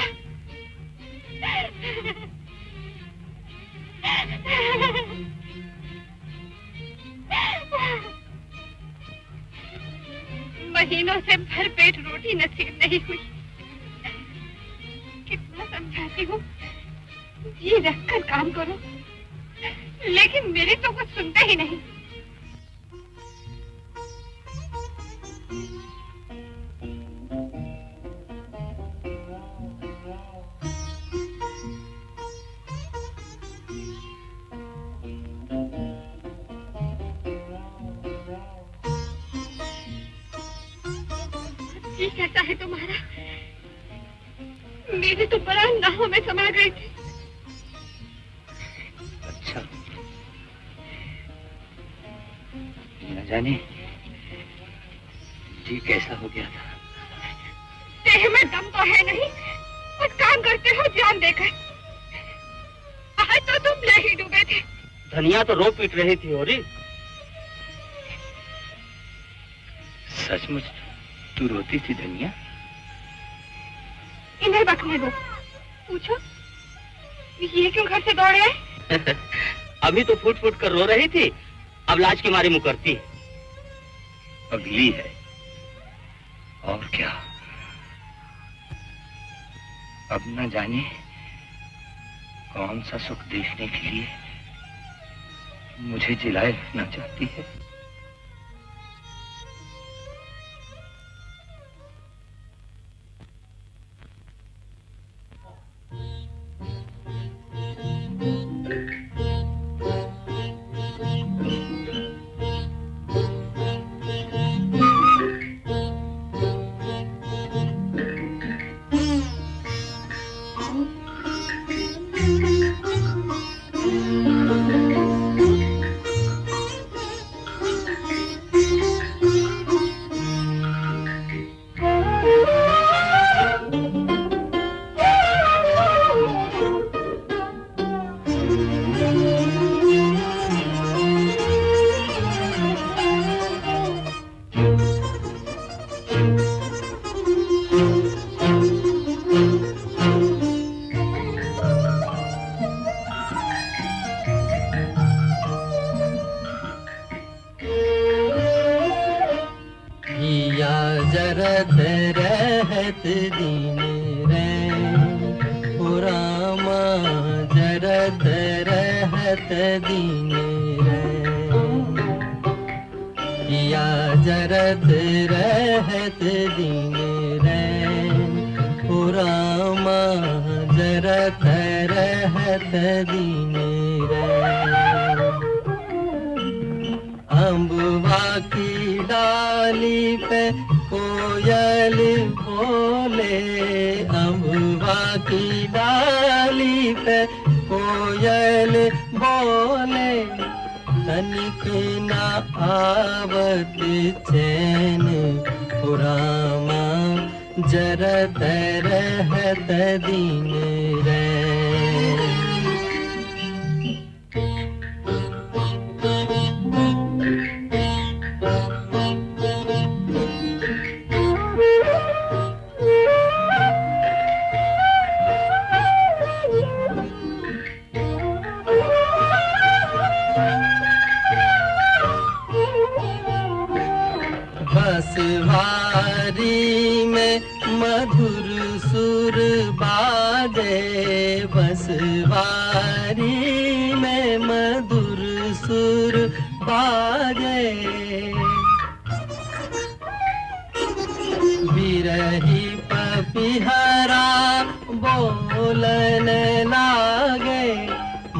महीनों से भरपेट रोटी नसीब नहीं हुई। कितना समझाती हूँ, ये रखकर काम करो, लेकिन मेरी तो कुछ सुनते ही नहीं। ये कैसा है तुम्हारा? मेरी तो बड़ा नाहों में समा गई थी। अच्छा, न जाने जी कैसा हो गया था। देह में दम तो है नहीं, बस काम करते हो जान देकर। आज तो तुम ले ही डूबे थे। धनिया तो रो पीट रही थी। और सचमुच तू रोती थी धनिया? इन्हें बकने दो, पूछो ये क्यों घर से दौड़े आए? अभी तो फूट फूट कर रो रही थी, अब लाज की मारी मुकरती है। अगली है और क्या। अब न जाने कौन सा सुख देखने के लिए मुझे जिलाए रखना चाहती है। दीन रैन ओ रामा जरत रहत दीन रैन या जरत रहत दीन रैन ओ रामा जरत रहत दीन रैन अम्बुआ की डाली पे कोयल बोले अम्बुआ की डाली पे कोयल बोले तनिक ना आवत चैन ओ रामा जरत रहत दीन रैन बसवारी में मधुर सुर बाजे बसवारी में मधुर सुर बाजे बिरही पपिहरा बोलन लागे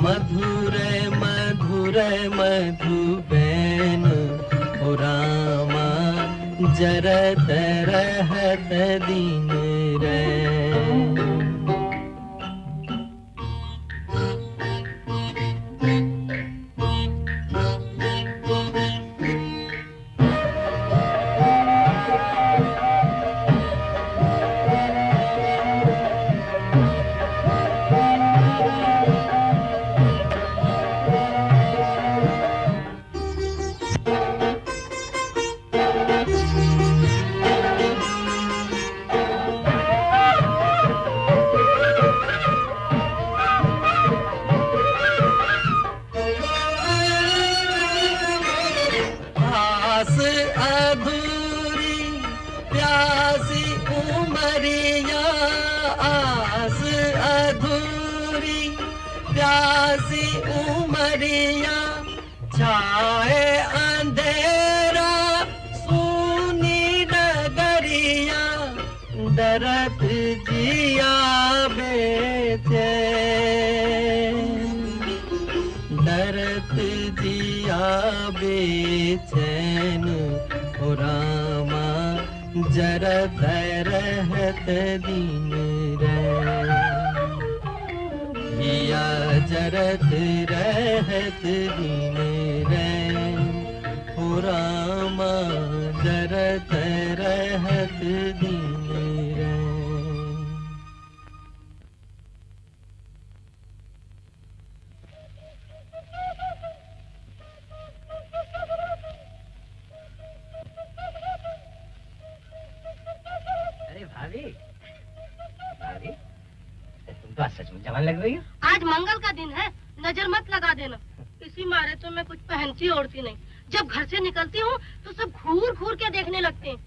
मधुर मधुर मधुबैन ओ रामा जरत रहत दीन रैन प्यासी उमरिया छाए अंधेरा सुनी डगरिया डरत जिया बेचैन डरत जिया बेचैन ओ रामा जरत रहत दीन रैन या जरत रहत दीन रैन ओ रामा जरत रहत दीन रैन अरे भाभी भाभी तुम तो आज सच में जवान लग रही हो। आज मंगल का दिन है, नजर मत लगा देना। इसी मारे तो मैं कुछ पहनती ओढ़ती नहीं। जब घर से निकलती हूँ तो सब घूर घूर के देखने लगते हैं।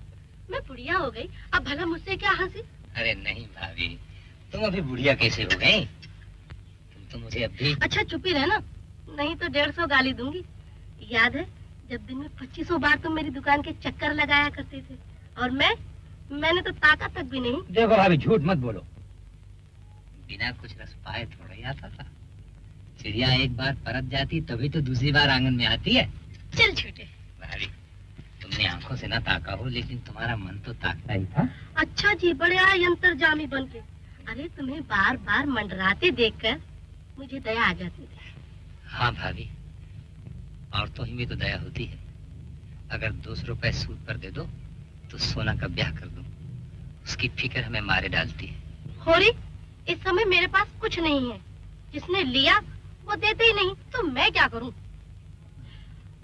मैं बुढ़िया हो गई, अब भला मुझसे क्या हंसी। अरे नहीं भाभी, तुम अभी बुढ़िया कैसे हो गई? तुम तो मुझे अभी। अच्छा चुप ही रहना, नहीं तो 150 गाली दूंगी। याद है जब दिन में 2500 बार तुम मेरी दुकान के चक्कर लगाया करते थे और मैंने तो ताका तक भी नहीं। देखो भाभी झूठ मत बोलो, बिना कुछ रस पाए थोड़ा ही आता था। चिड़िया एक बार परत जाती तभी तो दूसरी बार आंगन में आती है। चल झूठे। भाभी तुमने आंखों से ना ताका हो लेकिन तुम्हारा मन तो ताकता ही था। अच्छा जी, बड़े आए अंतर्जामी बन के। अरे तुम्हें बार बार मंडराते देखकर मुझे दया आ जाती थी। हाँ भाभी, औरतों ही में तो दया होती है। अगर 200 रुपए सूद पर दे दो तो सोना का ब्याह कर दो, उसकी फिक्र हमें मारे डालती है। होरी, इस समय मेरे पास कुछ नहीं है। जिसने लिया वो देते ही नहीं, तो मैं क्या करूं?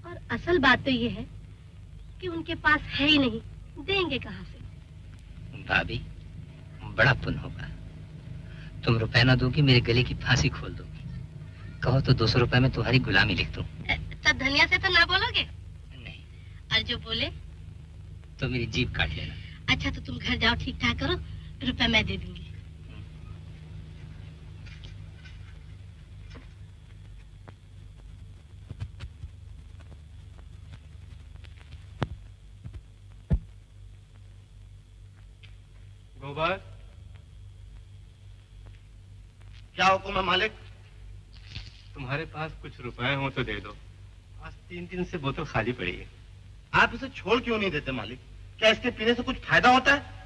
और असल बात तो ये है कि उनके पास है ही नहीं, देंगे कहाँ से? भाभी बड़ा पुण्य होगा, तुम रुपए ना दोगी मेरे गले की फांसी खोल दोगी। कहो तो 200 रुपए में तुम्हारी गुलामी लिख दूं। सब धनिया से तो ना बोलोगे? नहीं। और जो बोले तो मेरी जीभ काट लेना। अच्छा तो तुम घर जाओ, ठीक ठाक करो, रुपए मैं दे दूंगी। गोबर, क्या हुक्म है मालिक? तुम्हारे पास कुछ रुपए हो तो दे दो। आज 3 दिन से बोतल खाली पड़ी है। आप इसे छोड़ क्यों नहीं देते मालिक? क्या इसके पीने से कुछ फायदा होता है?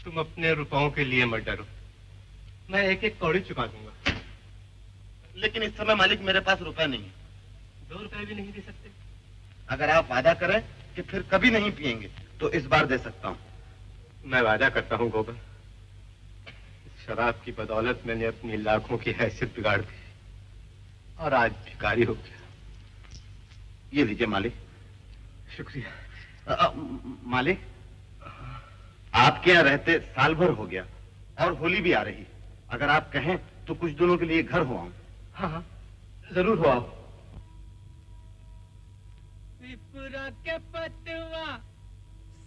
तुम अपने रुपयों के लिए मत डरो, मैं एक एक कौड़ी चुका दूंगा। लेकिन इस समय मालिक मेरे पास रुपए नहीं है। 2 रुपए भी नहीं दे सकते? अगर आप वादा करें कि फिर कभी नहीं पिएंगे तो इस बार दे सकता हूँ। मैं वादा करता हूँ गोबर, इस शराब की बदौलत मैंने अपनी लाखों की हैसियत बिगाड़ दी और आज भिखारी हो गया। ये लीजिए मालिक। शुक्रिया। मालिक, आपके यहाँ रहते साल भर हो गया और होली भी आ रही। अगर आप कहें तो कुछ दिनों के लिए घर हो आऊं। हाँ हाँ, जरूर हो आओ। विपुरा के पतवा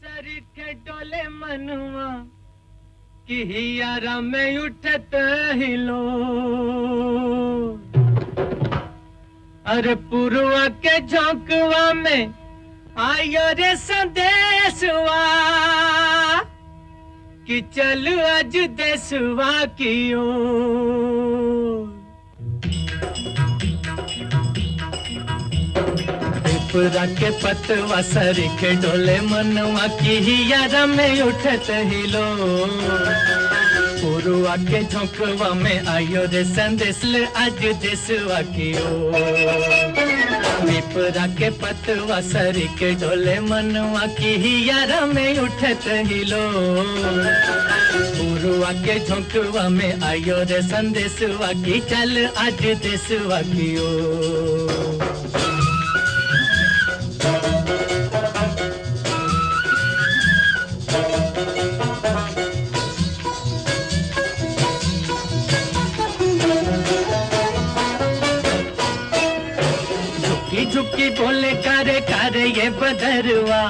सर के डोले मनुआ कि हियारा में उठत हिलो। अरे पुरवा के झोंकवा में आयो रे संदेशवा कि चल आज देशवा की ओर। विपुरा के पतवा सर के डोले मनवा की हियारा में उठत हिलो। पुरुआ के झोंकवा में आयो रे संदेश ले आज देशवा की ओर। विपुरा के पतवा सर के डोले मनवा की हियारा में उठत हिलो। पुरुआ के झोंकवा में आयो रे संदेशवा की चल आज देशवा की ओर। झुकी बोले करे करे ये बदरवा।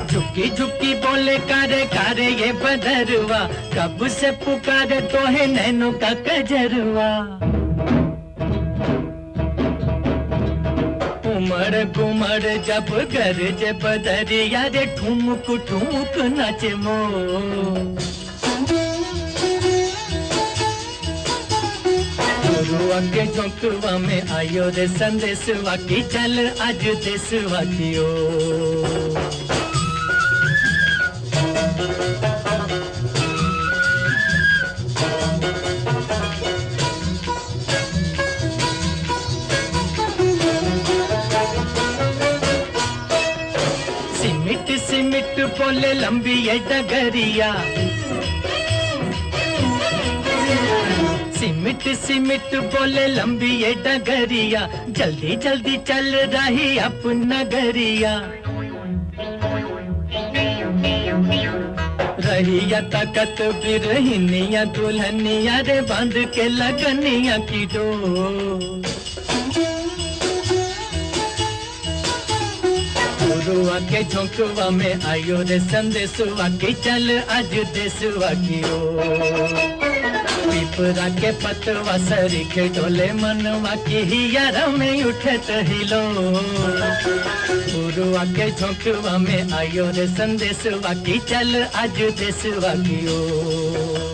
झुकी झुकी बोले करे करे ये बदरवा। कब से पुकारे तो है नैनो का कजरवा। उमड़ घुमड़ जब गरजे बदरिया रे ठुमक ठुमक नाचे मोर। पुरुआ के झोंकवा में आयो रे संदेशवा की चल आज देशवा की ओर। सिमिट सिमिट बोले लंबी ये डगरिया। सिमिट सिमिट बोले लंबी ये डगरिया। जल्दी जल्दी चल रही अपना गरिया। रहिया ताकत बिरहिनिया दुल्हनिया रे बांध के लगनिया की डोर। पुरुआ के झोंकवा में आयो रे संदेशवा की चल आज देशवा की ओर। विपुरा के पतवा सर के डोले मनवा की हियारा में उठत हिलो। पुरुआ के झोंकवा में आयो रे संदेशवा की चल आज देशवा की ओर।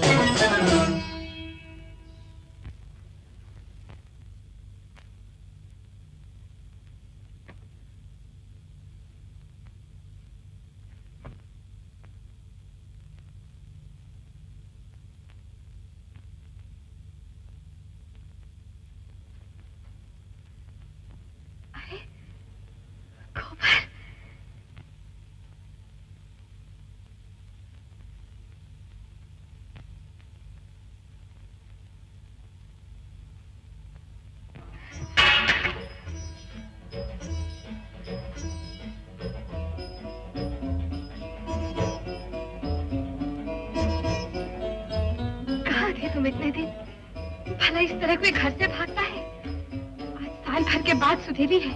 तुम इतने दिन भला इस तरह कोई घर से भागता है? आज साल भर के बाद सुधेरी है।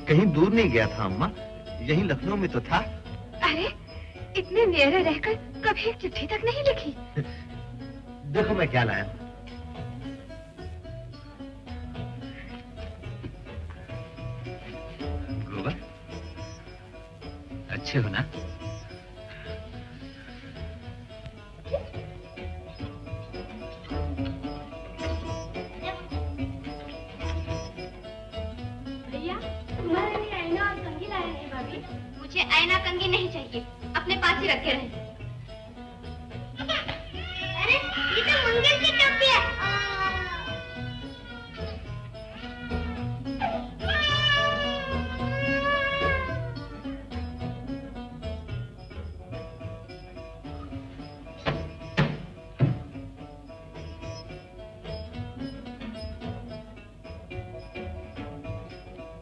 कहीं दूर नहीं गया था अम्मा, यहीं लखनऊ में तो था। अरे इतने न्यारे रहकर कभी एक चिट्ठी तक नहीं लिखी। देखो मैं क्या लाया। गोबर, अच्छे हो ना? तुम्हारे लिए आईना और कंघी लाए हैं भाभी। मुझे आईना कंघी नहीं चाहिए, अपने पास ही रखे रहे। अरे ये तो मंगल की टोपी है।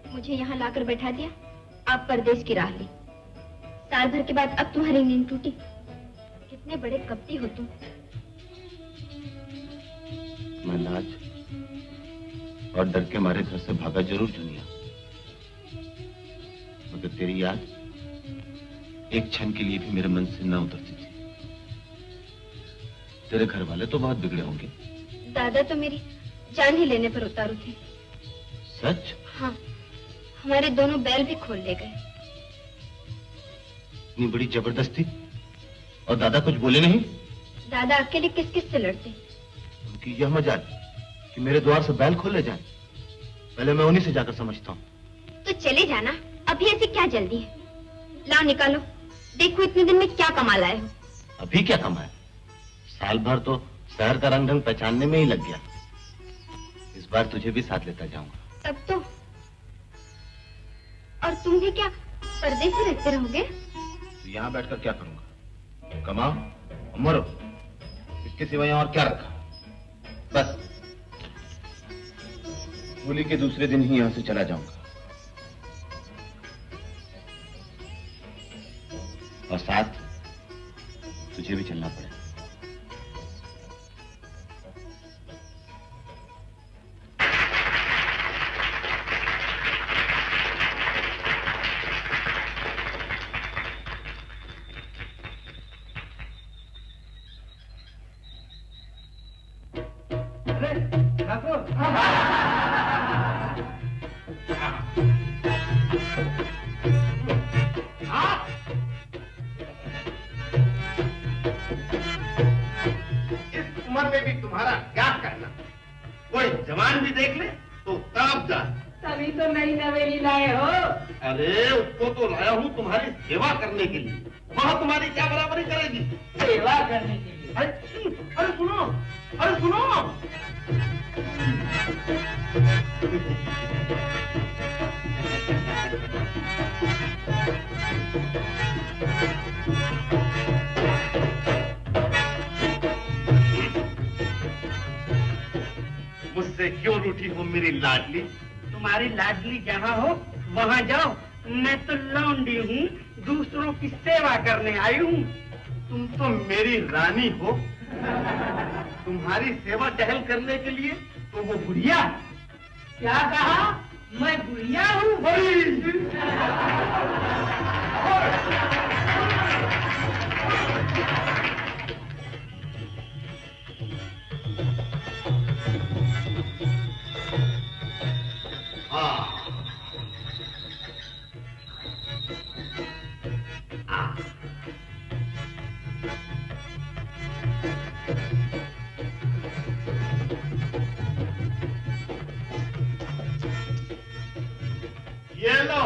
मुझे यहाँ लाकर बैठा दिया, आप परदेश की राह ली। साल भर के बाद अब तुम्हारी नींद टूटी। कितने बड़े कपटी हो तुम। मैं लाज और डर के मारे घर से भागा जरूर जुनिया, मगर तेरी याद एक क्षण के लिए भी मेरे मन से न उतरती थी। तेरे घर वाले तो बहुत बिगड़े होंगे। दादा तो मेरी जान ही लेने पर उतारू थे। सच? हाँ, हमारे दोनों बैल भी खोल ले गए। इतनी बड़ी जबरदस्ती, और दादा कुछ बोले नहीं? दादा अकेले किस किस से लड़ते। उनकी यह मजाल कि मेरे द्वार से बैल खोले जाए। पहले मैं उन्हीं से जाकर समझता हूँ। तो चले जाना, अभी ऐसी क्या जल्दी है। लाओ निकालो, देखो इतने दिन में क्या कमा लाए हो। अभी क्या कमाया? साल भर तो शहर का रंग ढंग पहचानने में ही लग गया। इस बार तुझे भी साथ लेता जाऊंगा। तब तो और तुम भी क्या परदेश में रहते रहोगे? तो यहाँ बैठकर क्या करूंगा? कमाओ और मरो, इसके सिवा यहाँ और क्या रखा? बस होली के दूसरे दिन ही यहाँ से चला जाऊंगा। और साथ तुझे भी चलना पड़ेगा। सेवा करने के लिए। वह तुम्हारी क्या बराबरी करेगी? सेवा करने के लिए। अरे सुनो, अरे सुनो। मुझसे क्यों रूठी हो मेरी लाडली? तुम्हारी लाडली जहाँ हो वहाँ जाओ। मैं तो लौंडी हूँ, दूसरों की सेवा करने आई हूँ। तुम तो मेरी रानी हो। तुम्हारी सेवा टहल करने के लिए तो वो बुढ़िया। क्या कहा? मैं बुढ़िया हूँ? ये लो।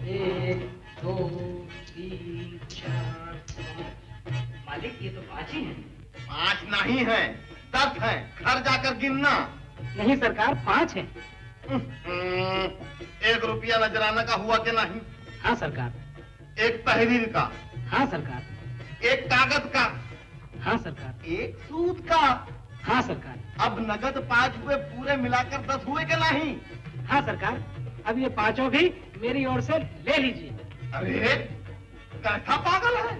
1 2 3 4 मालिक, ये तो 5 ही हैं। 5 नहीं है, 10 है। घर जाकर गिनना। नहीं सरकार, 5 हैं। 1 रुपया नजराना का हुआ कि नहीं? हाँ सरकार। 1 तहरीर का? हाँ सरकार। 1 कागज का? हाँ सरकार। 1 सूद का? हाँ सरकार। अब नगद 5 हुए, पूरे मिलाकर 10 हुए कि नहीं? हाँ सरकार। अब ये 5 भी मेरी ओर से ले लीजिए। अरे कैसा पागल है?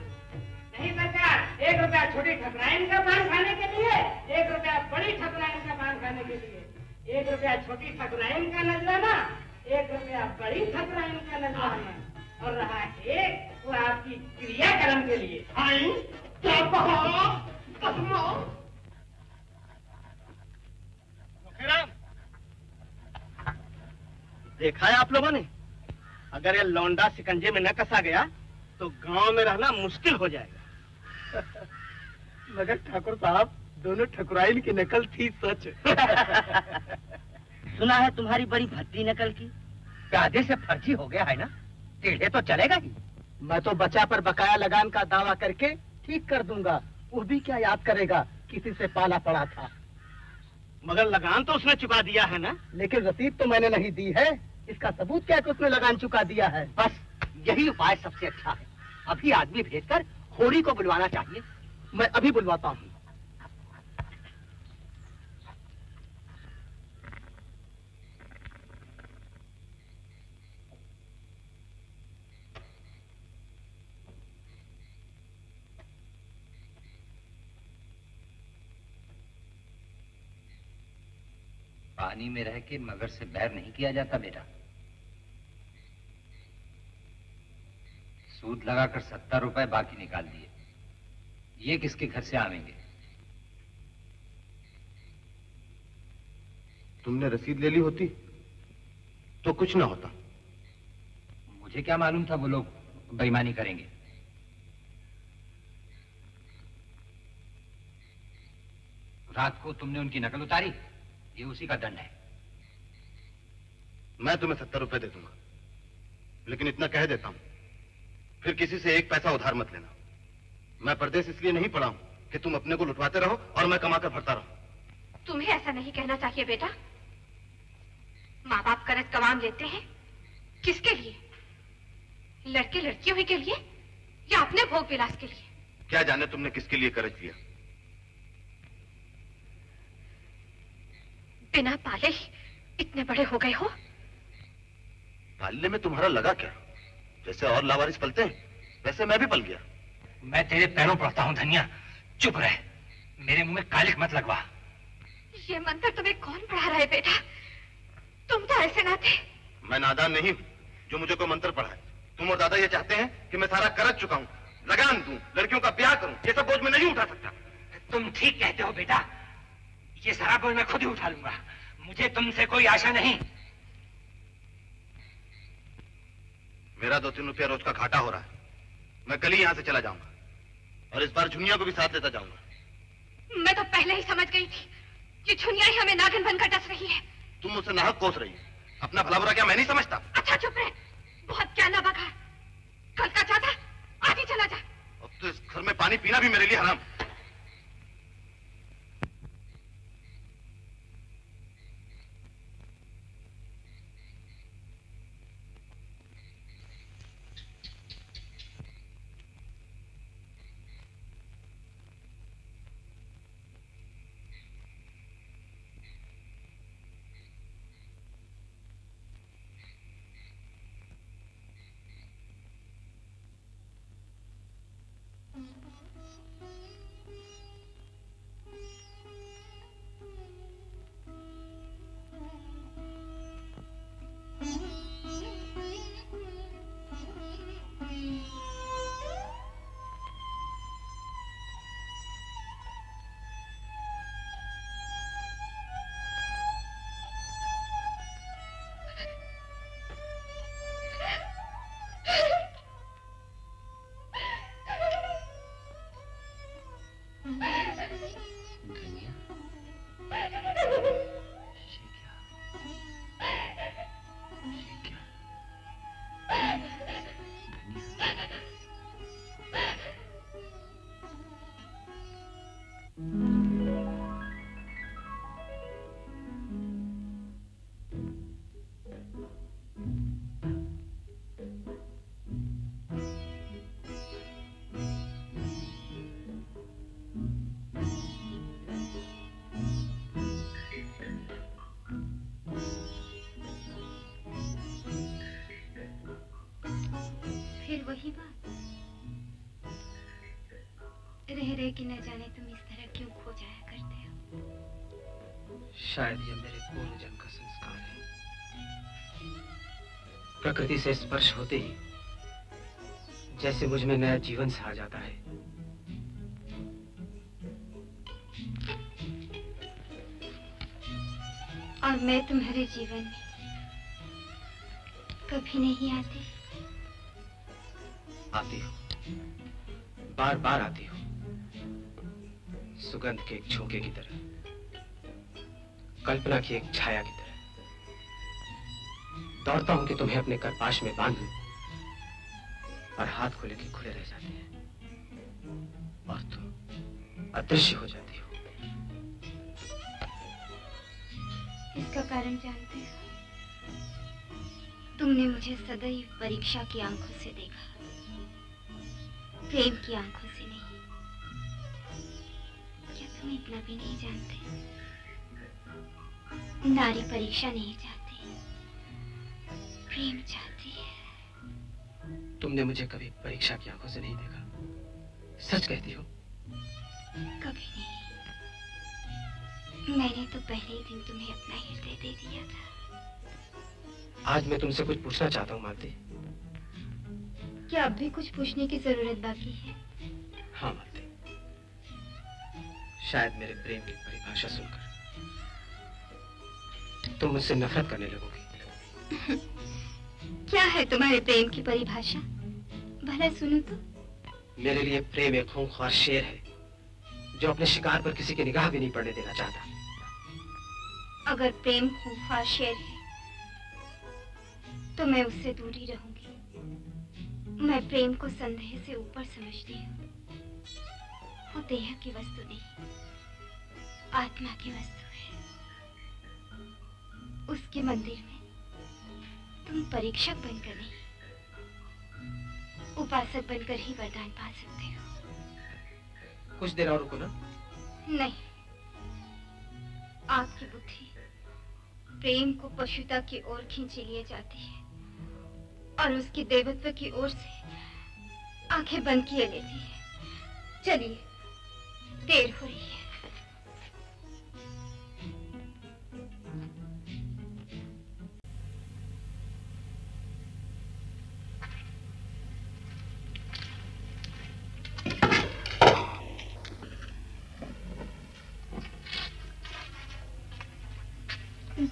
नहीं सरकार, 1 रुपया छोटी ठकुराइन का पान खाने के लिए, 1 रुपया बड़ी ठकुराइन का पान खाने के लिए। 1 रुपया छोटी ठकुराइन का नजराना, 1 रुपया बड़ी ठकुराइन का नजर है और रहा एक वो आपकी क्रियाकर्म के लिए। आई क्या कहा? कसमो देखा है आप लोगों ने, अगर ये लौंडा शिकंजे में न कसा गया तो गांव में रहना मुश्किल हो जाएगा। मगर ठाकुर साहब दोनों ठकुराइन की नकल थी सच। सुना है तुम्हारी बड़ी भद्दी नकल की। कायदे से फर्जी हो गया है ना, टेढ़े तो चलेगा ही। मैं तो बचा पर बकाया लगान का दावा करके ठीक कर दूंगा। वो भी क्या याद करेगा किसी से पाला पड़ा था। मगर लगान तो उसने चुका दिया है ना। लेकिन रसीद तो मैंने नहीं दी है। इसका सबूत क्या कि उसने लगान चुका दिया है। बस यही उपाय सबसे अच्छा है। अभी आदमी भेजकर होरी को बुलवाना चाहिए। मैं अभी बुलवाता हूँ। पानी में रह के मगर से बैर नहीं किया जाता बेटा। सूद लगाकर 70 रुपए बाकी निकाल दिए। ये किसके घर से आवेंगे? तुमने रसीद ले ली होती तो कुछ ना होता। मुझे क्या मालूम था वो लोग बेईमानी करेंगे। रात को तुमने उनकी नकल उतारी, ये उसी का दंड है। मैं तुम्हें 70 रुपए दे दूंगा, लेकिन इतना कह देता हूं, फिर किसी से 1 पैसा उधार मत लेना। मैं परदेश इसलिए नहीं पड़ा हूं कि तुम अपने को लुटवाते रहो और मैं कमाकर भरता रहूं। तुम्हें ऐसा नहीं कहना चाहिए बेटा। माँ बाप कर्ज कमाम लेते हैं किसके लिए? लड़के लड़कियों ही के लिए या अपने भोग विलास के लिए? क्या जाने तुमने किसके लिए कर्ज लिया। बिना पाले ही इतने बड़े हो गए हो। पालने में तुम्हारा लगा क्या? जैसे और लावारिस पलते हैं वैसे मैं भी पल गया। मैं तेरे पैरों पड़ता हूं धनिया, चुप रह। मेरे मुंह में कालिक मत लगवा। ये मंत्र तुम्हें कौन पढ़ा रहा है बेटा? तुम तो ऐसे ना थे। मैं नादान नहीं हूं जो मुझे कोई मंत्र पढ़ाए। तुम और दादा ये चाहते हैं कि मैं सारा कर्ज चुकाऊं, लगान दूं, लड़कियों का ब्याह करूं। ये सब बोझ मैं नहीं उठा सकता। तुम ठीक कहते हो बेटा, ये सारा बोझ मैं खुद ही उठा लूंगा। मुझे तुमसे कोई आशा नहीं। मेरा 2-3 रुपया रोज का घाटा हो रहा है। मैं कल ही यहां से चला जाऊंगा और इस बार झुनिया को भी साथ लेता जाऊंगा। मैं तो पहले ही समझ गई थी कि झुनिया ही हमें नागिन बनकर डस रही है। तुम मुझसे नाहक कोस रही है। अपना भला बुरा क्या मैं नहीं समझता? अच्छा चुप रहे, बहुत क्या ना बगा। कल का चाहता आज ही चला जा। अब तो इस घर में पानी पीना भी मेरे लिए हराम। वही बात रह रह के न जाने तुम इस तरह क्यों खो जाया करते हो। शायद ये मेरे पूर्व जन्म का संस्कार है। प्रकृति से स्पर्श होते ही जैसे मुझ में नया जीवन सा आ जाता है। और मैं तुम्हारे जीवन में कभी नहीं आती। आती हो, बार बार आती हो, सुगंध के एक झोंके की तरह, कल्पना की एक छाया की तरह। दौड़ता हूं कि तुम्हें अपने करपाश में बांधूं, और हाथ खुले के खुले रह जाते हैं और तुम अदृश्य हो जाती हो। इसका कारण जानते हो? तुमने मुझे सदैव परीक्षा की आंखों से देखा, प्रेम की आंखों से नहीं। क्या तुम इतना भी नहीं जानते? नारी परीक्षा नहीं चाहती, प्रेम चाहती है। तुमने मुझे कभी परीक्षा की आंखों से नहीं देखा, सच कहती हो? कभी नहीं। मैंने तो पहले ही दिन तुम्हें अपना हृदय दे दिया था। आज मैं तुमसे कुछ पूछना चाहता हूँ मालती। क्या अब भी कुछ पूछने की जरूरत बाकी है? हाँ मालती, शायद मेरे प्रेम की परिभाषा सुनकर तुम मुझसे नफरत करने लगोगी। क्या है तुम्हारे प्रेम की परिभाषा? भला सुनो तो। मेरे लिए प्रेम एक खूंखार शेर है जो अपने शिकार पर किसी की निगाह भी नहीं पड़ने देना चाहता। अगर प्रेम खूंखार शेर है तो मैं उससे दूर ही रहूंगी। मैं प्रेम को संदेह से ऊपर समझती हूँ। वो देह की वस्तु नहीं, आत्मा की वस्तु है। उसके मंदिर में तुम परीक्षक बनकर नहीं, उपासक बनकर ही वरदान पा सकते हो। कुछ देर और रुको ना। नहीं, आपकी बुद्धि प्रेम को पशुता की ओर खींची लिए जाती है और उसकी देवत्व की ओर से आंखें बंद किए लेती है। चलिए, देर हो रही है।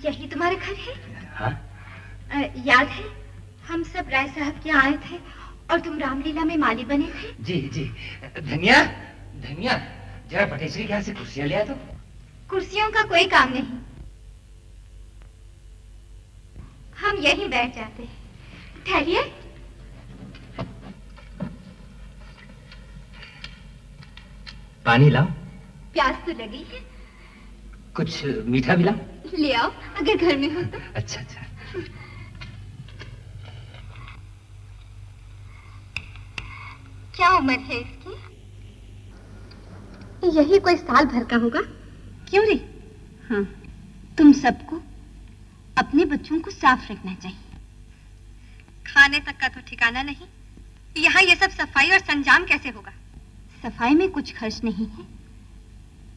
यही तुम्हारा घर है? हाँ? याद है हम सब राय साहब के आए थे और तुम रामलीला में माली बने थे? जी जी। धनिया, धनिया, जरा पटेश्वरी के यहाँ से कुर्सियां ले आ तो। कुर्सियों का कोई काम नहीं, हम यहीं बैठ जाते हैं। ठहरिए। पानी लाओ। प्यास तो लगी है। कुछ मीठा भी लाओ। ले आओ, अगर घर में हो तो। अच्छा अच्छा। क्या उम्र है इसकी? यही कोई साल भर का होगा। क्यों रे? हाँ, तुम सबको अपने बच्चों को साफ रखना चाहिए। खाने तक का तो ठिकाना नहीं, यहाँ ये सब सफाई और संजाम कैसे होगा? सफाई में कुछ खर्च नहीं है,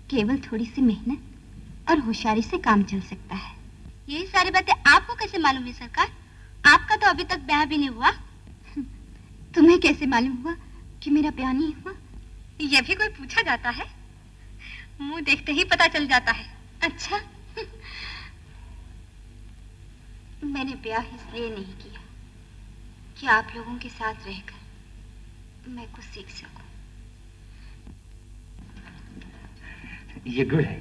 केवल थोड़ी सी मेहनत और होशियारी से काम चल सकता है। यही सारी बातें आपको कैसे मालूम है सरकार? आपका तो अभी तक ब्याह भी नहीं हुआ। तुम्हें कैसे मालूम हुआ कि मेरा ब्याह नहीं हुआ? यह भी कोई पूछा जाता है? मुंह देखते ही पता चल जाता है। अच्छा, मैंने ब्याह इसलिए नहीं किया कि आप लोगों के साथ रहकर मैं कुछ सीख सकूं। ये गुड़ है।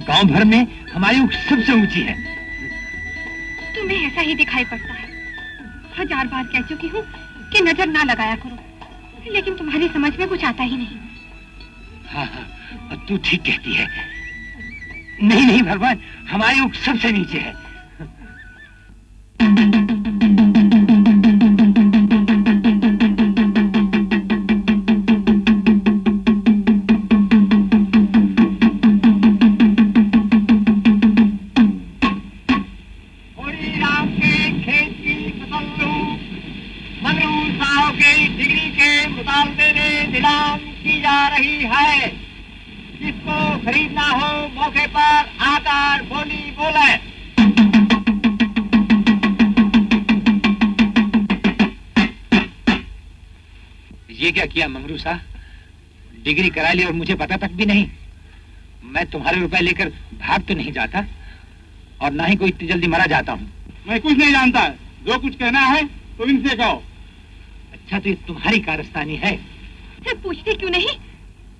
गांव भर में हमारी ऊँच सबसे ऊंची है। तुम्हें ऐसा ही दिखाई पड़ता है। 1000 बार कह चुकी हूँ कि नजर ना लगाया करो, लेकिन तुम्हारी समझ में कुछ आता ही नहीं। हाँ हाँ, तू ठीक कहती है। नहीं नहीं भगवान, हमारी ऊँच सबसे नीचे है। डिग्री के मुतालबे में नीलाम की जा रही है। जिसको खरीदना हो मौके पर आकर बोली बोले। ये क्या किया मंगरू साहब? डिग्री करा ली और मुझे पता तक भी नहीं। मैं तुम्हारे रुपए लेकर भाग तो नहीं जाता और ना ही कोई इतनी जल्दी मरा जाता हूँ। मैं कुछ नहीं जानता, जो कुछ कहना है तो इनसे कहो। अच्छा तो ये तुम्हारी कारस्तानी है? फिर पूछते क्यों नहीं?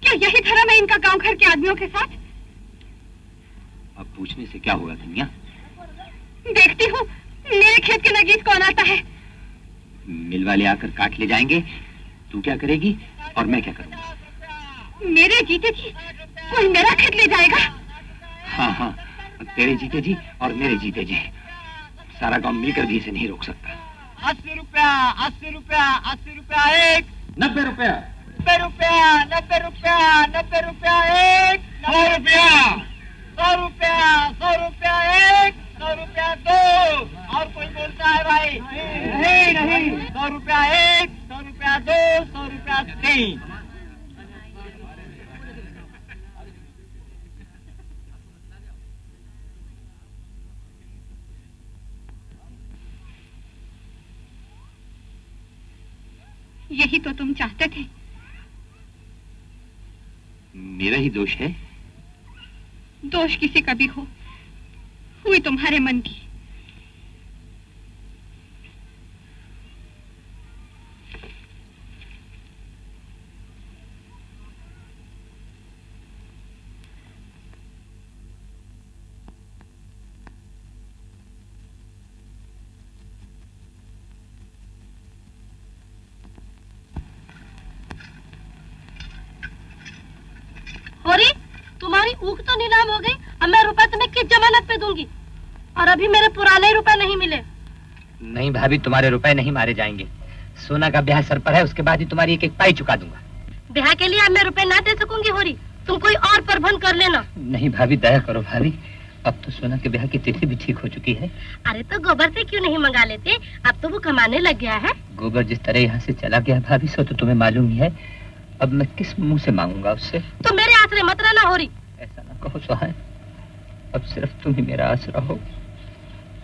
क्या यही धर्म है इनका गांव घर के आदमियों के साथ? अब पूछने से क्या होगा धनिया? देखती हूँ मेरे खेत के नगीच कौन आता है। मिल वाले आकर काट ले जाएंगे, तू क्या करेगी और मैं क्या करूँगा? मेरे जीते जी कोई मेरा खेत ले जाएगा? हाँ हाँ, तेरे जीते जी और मेरे जीते जी, सारा गांव मिलकर भी इसे नहीं रोक सकता। 80 रुपया, 80 रुपया, 80 रुपया एक। 90 रुपया, 90 रुपया, 90 रुपया, 90 रुपया एक। 100 रुपया, 100 रुपया, 100 रुपया एक, 100 रुपया दो। और कोई बोलता है भाई? नहीं नहीं, 100 रुपया एक, 100 रुपया दो, 100 रुपया तीन। यही तो तुम चाहते थे। मेरा ही दोष है? दोष किसी का भी हो, हुई तुम्हारे मन की। होरी, तुम्हारी ऊख तो नीलाम हो गई। अब मैं रुपए तुम्हें किस जमानत पे दूंगी? और अभी मेरे पुराने रुपए नहीं मिले। नहीं भाभी, तुम्हारे रुपए नहीं मारे जाएंगे। सोना का ब्याह सर पर है, उसके बाद ही तुम्हारी एक एक पाई चुका दूंगा। ब्याह के लिए अब मैं रुपए ना दे सकूंगी होरी, तुम कोई और प्रबंध कर लेना। नहीं भाभी, दया करो भाभी, अब तो सोना के ब्याह की तिथि भी ठीक हो चुकी है। अरे तो गोबर से क्यों नहीं मंगा लेते? अब तो वो कमाने लग गया है। गोबर जिस तरह यहाँ से चला गया भाभी, सो तो तुम्हें मालूम ही है। अब मैं किस मुंह से मांगूंगा उससे? तो मेरे आसरे मत रहना होरी। ऐसा ना कहो सुहान, अब सिर्फ तुम ही मेरा आसरा हो।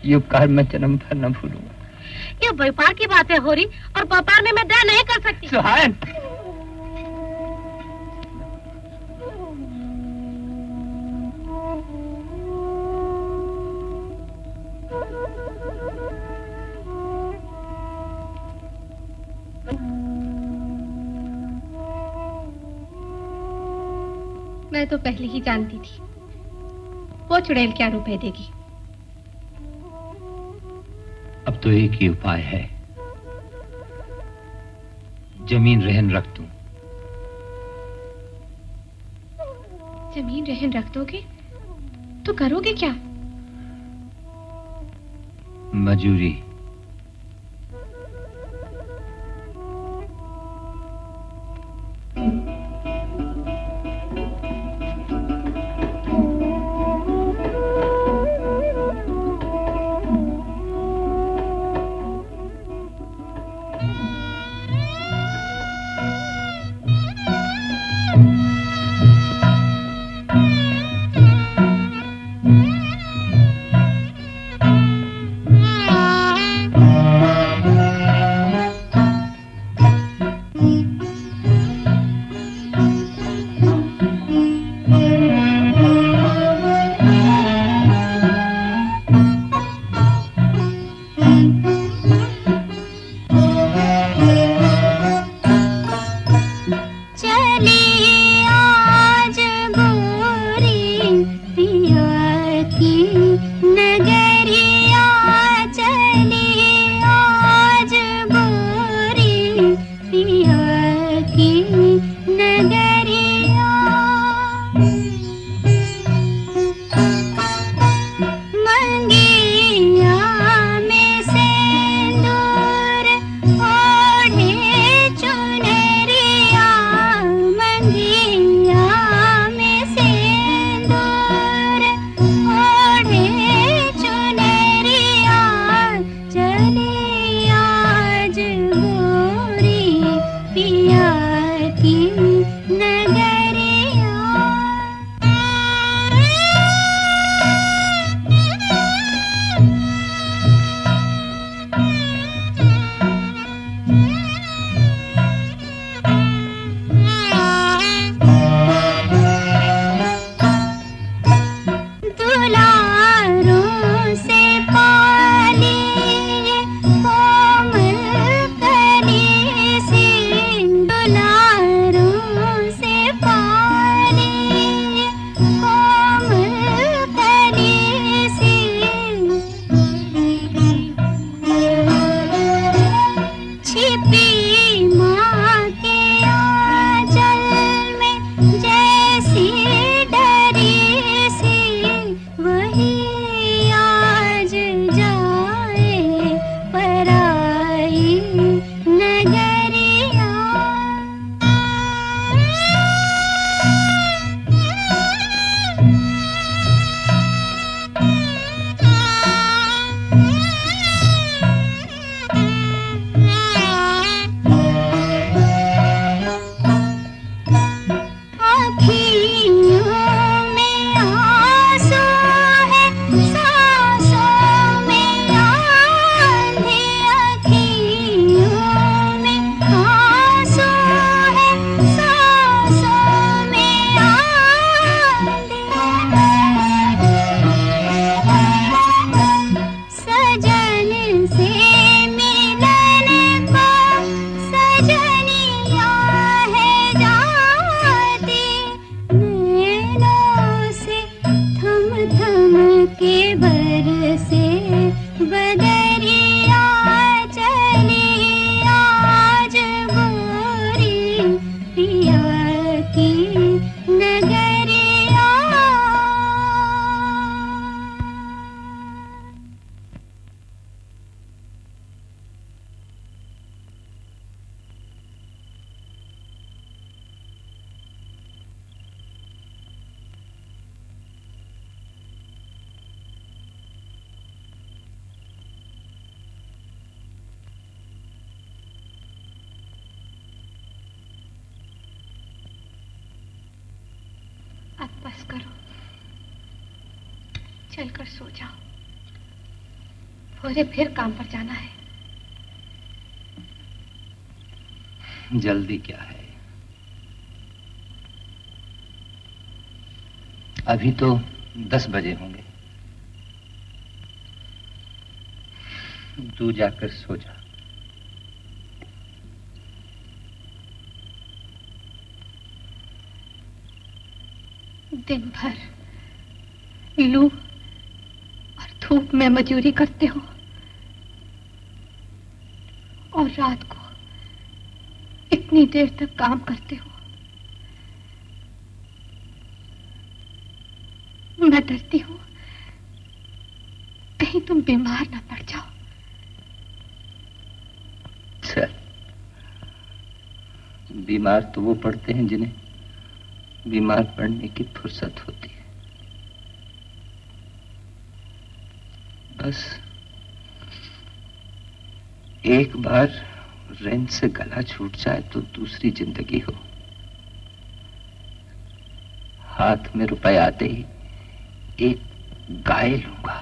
ये उपकार मैं जन्म भर न भूलूंगा। ये व्यापार की बात है होरी, और व्यापार में मैं दया नहीं कर सकती। सुहान, मैं तो पहले ही जानती थी वो चुड़ैल क्या रुपए देगी। अब तो एक ही उपाय है, जमीन रहन रख दूं। जमीन रहन रख दोगे तो करोगे क्या? मजूरी। मंगिया में से करो, चलकर सो जाओ, भोरे फिर काम पर जाना है। जल्दी क्या है, अभी तो 10 बजे होंगे। तू जाकर सो जा। दिन भर लू और धूप में मजूरी करते हो और रात को इतनी देर तक काम करते हो। मैं डरती हूँ कहीं तुम बीमार ना पड़ जाओ। चल, बीमार तो वो पड़ते हैं जिन्हें बीमार पड़ने की फुर्सत होती है। बस एक बार रैन से गला छूट जाए तो दूसरी जिंदगी हो। हाथ में रुपए आते ही एक गाय लूंगा।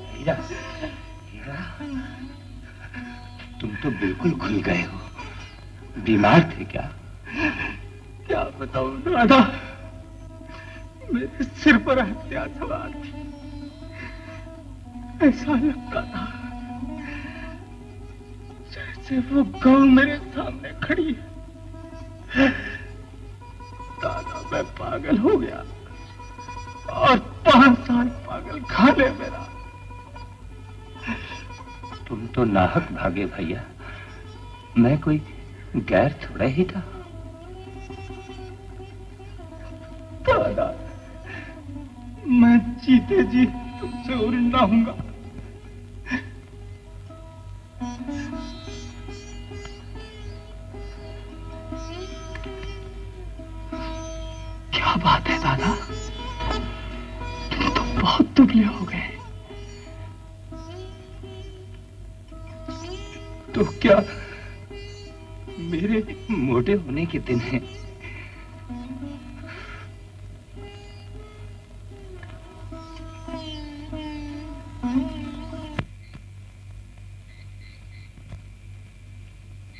हीरा, हीरा, तुम तो बिल्कुल खुल गए हो। बीमार थे क्या? क्या बताऊं दादा, मेरे सिर पर हत्या सवार थी। ऐसा लगता था जैसे वो गौ मेरे सामने खड़ी है। दादा, मैं पागल हो गया और 5 साल पागल खाने मेरा। तुम तो नाहक भागे भैया, मैं कोई गैर थोड़ा ही था। दादा, मैं जीते जी तुमसे उड़ना हूंगा। क्या बात है दादा, तुम तो बहुत दुबले हो गए। तो क्या मेरे मोटे होने के दिन हैं?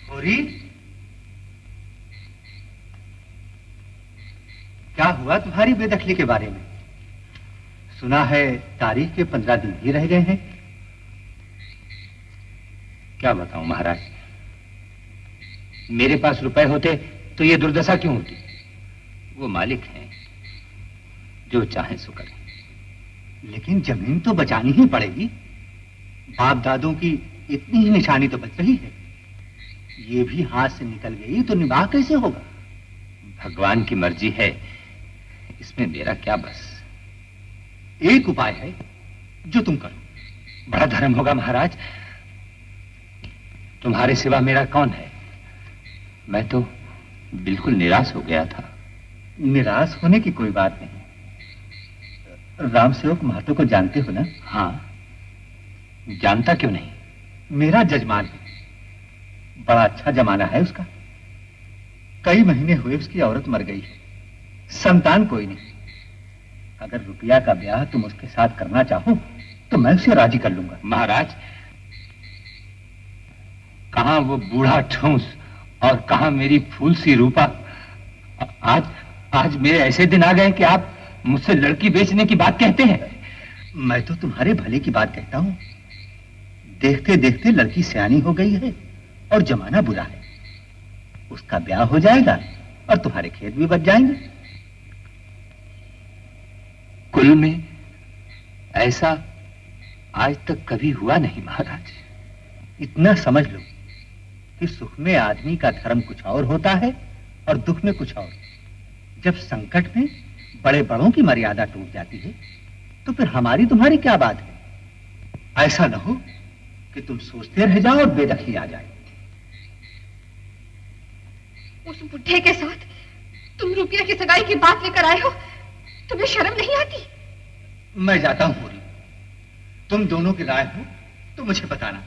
गौरी, क्या हुआ तुम्हारी बेदखली के बारे में? सुना है तारीख के 15 दिन ही रह गए हैं। क्या बताऊं महाराज, मेरे पास रुपए होते तो ये दुर्दशा क्यों होती? वो मालिक हैं, जो चाहे सो करें। लेकिन जमीन तो बचानी ही पड़ेगी। बाप दादों की इतनी ही निशानी तो बच रही है। ये भी हाथ से निकल गई तो निभाह कैसे होगा? भगवान की मर्जी है, इसमें मेरा क्या बस। एक उपाय है जो तुम करो। बड़ा धर्म होगा महाराज, तुम्हारे सिवा मेरा कौन है? मैं तो बिल्कुल निराश हो गया था। निराश होने की कोई बात नहीं। राम सेवक महतो को जानते हो ना? हाँ, जानता क्यों नहीं? मेरा जजमान है, बड़ा अच्छा जमाना है उसका। कई महीने हुए उसकी औरत मर गई है, संतान कोई नहीं। अगर रुपया का ब्याह तुम उसके साथ करना चाहो तो मैं उसे राजी कर लूंगा। महाराज, कहां वो बूढ़ा ठूंस और कहां मेरी फूल सी रूपा। आज मेरे ऐसे दिन आ गए कि आप मुझसे लड़की बेचने की बात कहते हैं। मैं तो तुम्हारे भले की बात कहता हूं। देखते देखते लड़की सियानी हो गई है और जमाना बुरा है। उसका ब्याह हो जाएगा और तुम्हारे खेत भी बच जाएंगे। कुल में ऐसा आज तक कभी हुआ नहीं महाराज। इतना समझ लो कि सुख में आदमी का धर्म कुछ और होता है और दुख में कुछ और। जब संकट में बड़े बड़ों की मर्यादा टूट जाती है तो फिर हमारी तुम्हारी क्या बात है। ऐसा न हो कि तुम सोचते रह जाओ और बेदखली आ जाए। उस बुढ़े के साथ तुम रुपया की सगाई की बात लेकर आए हो, तुम्हें शर्म नहीं आती? मैं जाता हूं पूरी। तुम दोनों की राय हो तो मुझे बताना,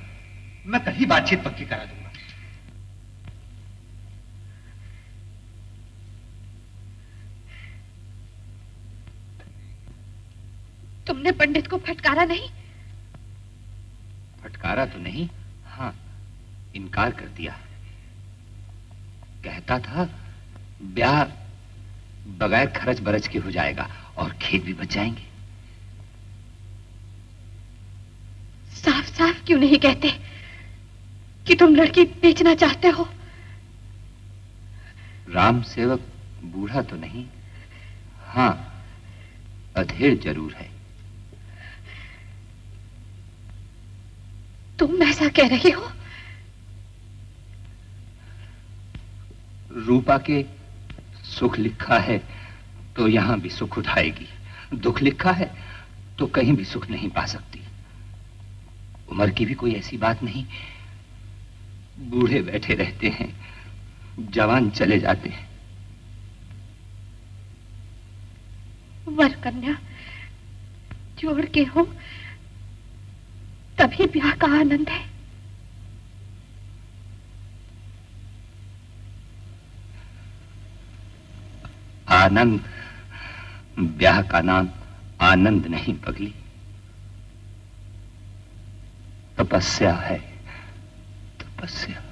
मैं कल ही बातचीत पक्की करा दूंगा। तुमने पंडित को फटकारा नहीं? फटकारा तो नहीं, हाँ इनकार कर दिया। कहता था ब्याह बगैर खर्च बरच के हो जाएगा और खेत भी बच जाएंगे। साफ साफ क्यों नहीं कहते कि तुम लड़की बेचना चाहते हो? राम सेवक बूढ़ा तो नहीं, हाँ अधेड़ जरूर है। तुम ऐसा कह रही हो? रूपा के सुख लिखा है तो यहां भी सुख उठाएगी, दुख लिखा है तो कहीं भी सुख नहीं पा सकती। उम्र की भी कोई ऐसी बात नहीं, बूढ़े बैठे रहते हैं, जवान चले जाते हैं। वर कन्या जोड़ के हो तभी ब्याह का आनंद है। आनंद, ब्याह का नाम आनंद नहीं पगली, तपस्या है, तपस्या।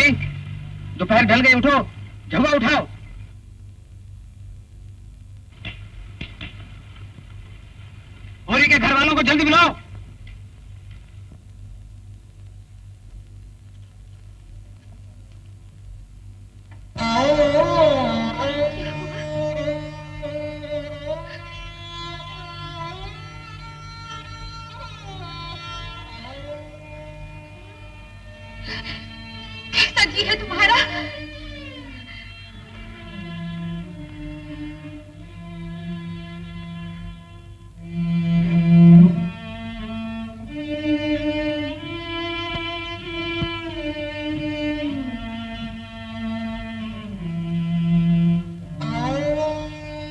गौरी, दोपहर ढल गई, उठो, झुआ उठाओ। गौरी के घर वालों को जल्दी बुलाओ। कैसा जी है तुम्हारा?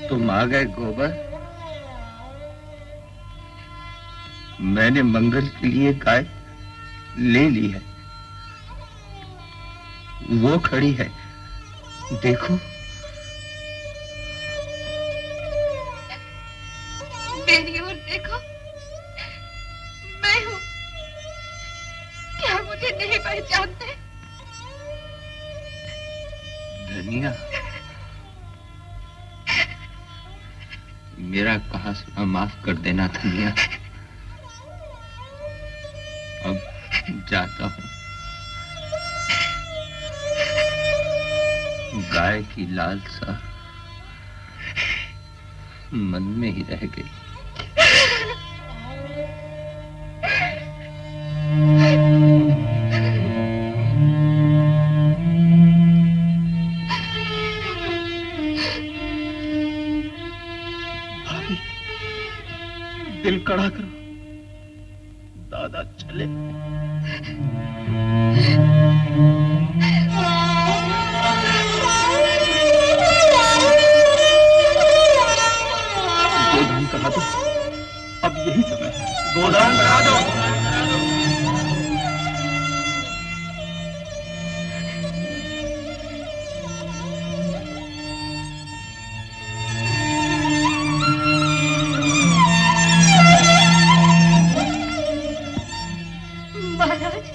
तुम आ गए गोबर। मैंने मंगल के लिए गाय ले ली है, वो खड़ी है, देखो। मेरी ओर देखो, मैं हूँ। क्या मुझे नहीं पहचानते? धनिया, मेरा कहा सुना माफ कर देना धनिया। अब जाता हूँ। गाय की लालसा मन में ही रह गई। भाभी, दिल कड़ा करो, दादा चले। गोदान करा दो, अब यही समय है। गोदान करा दो। महाराज,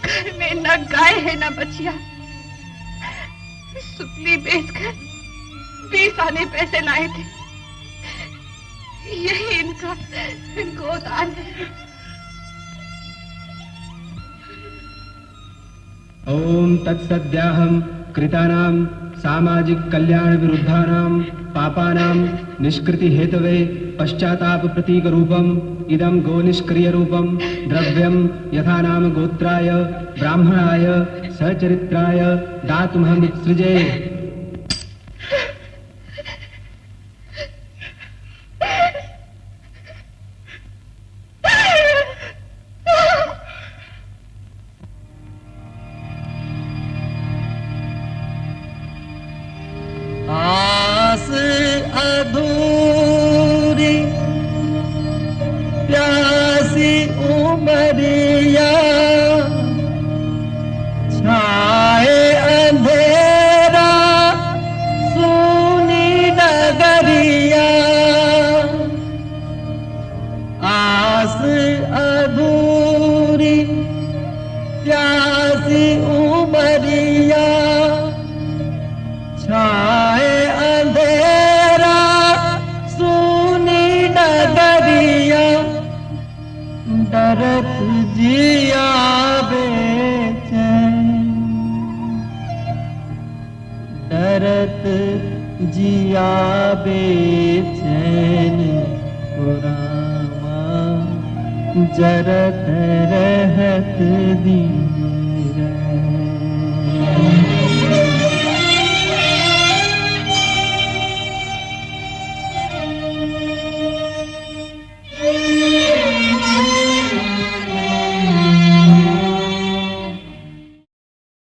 घर में न गाय है न बछिया। सुतली बेचकर 20 आने पैसे लाए थे, यही इनका गोदान है। ओम तत्सद्याहं कृतानां सामाजिक कल्याण विरुद्धानां पापानां निष्कृति हेतवे पश्चाताप प्रतीक रूपम इदं गो निष्क्रिय रूपम द्रव्यम यथा नाम गोत्राय ब्राह्मणाय सचरित्राय दातुमहं सृजे। आस अधूरी प्यासी उमरिया छाए अंधेरा सुनी नगरिया। आस अधूरी प्यासी उमरिया छाए अंधेरा सुनी नगरिया। डरत जिया बेचैन, डरत जिया बेचैन पुरामा जरत रहत दी।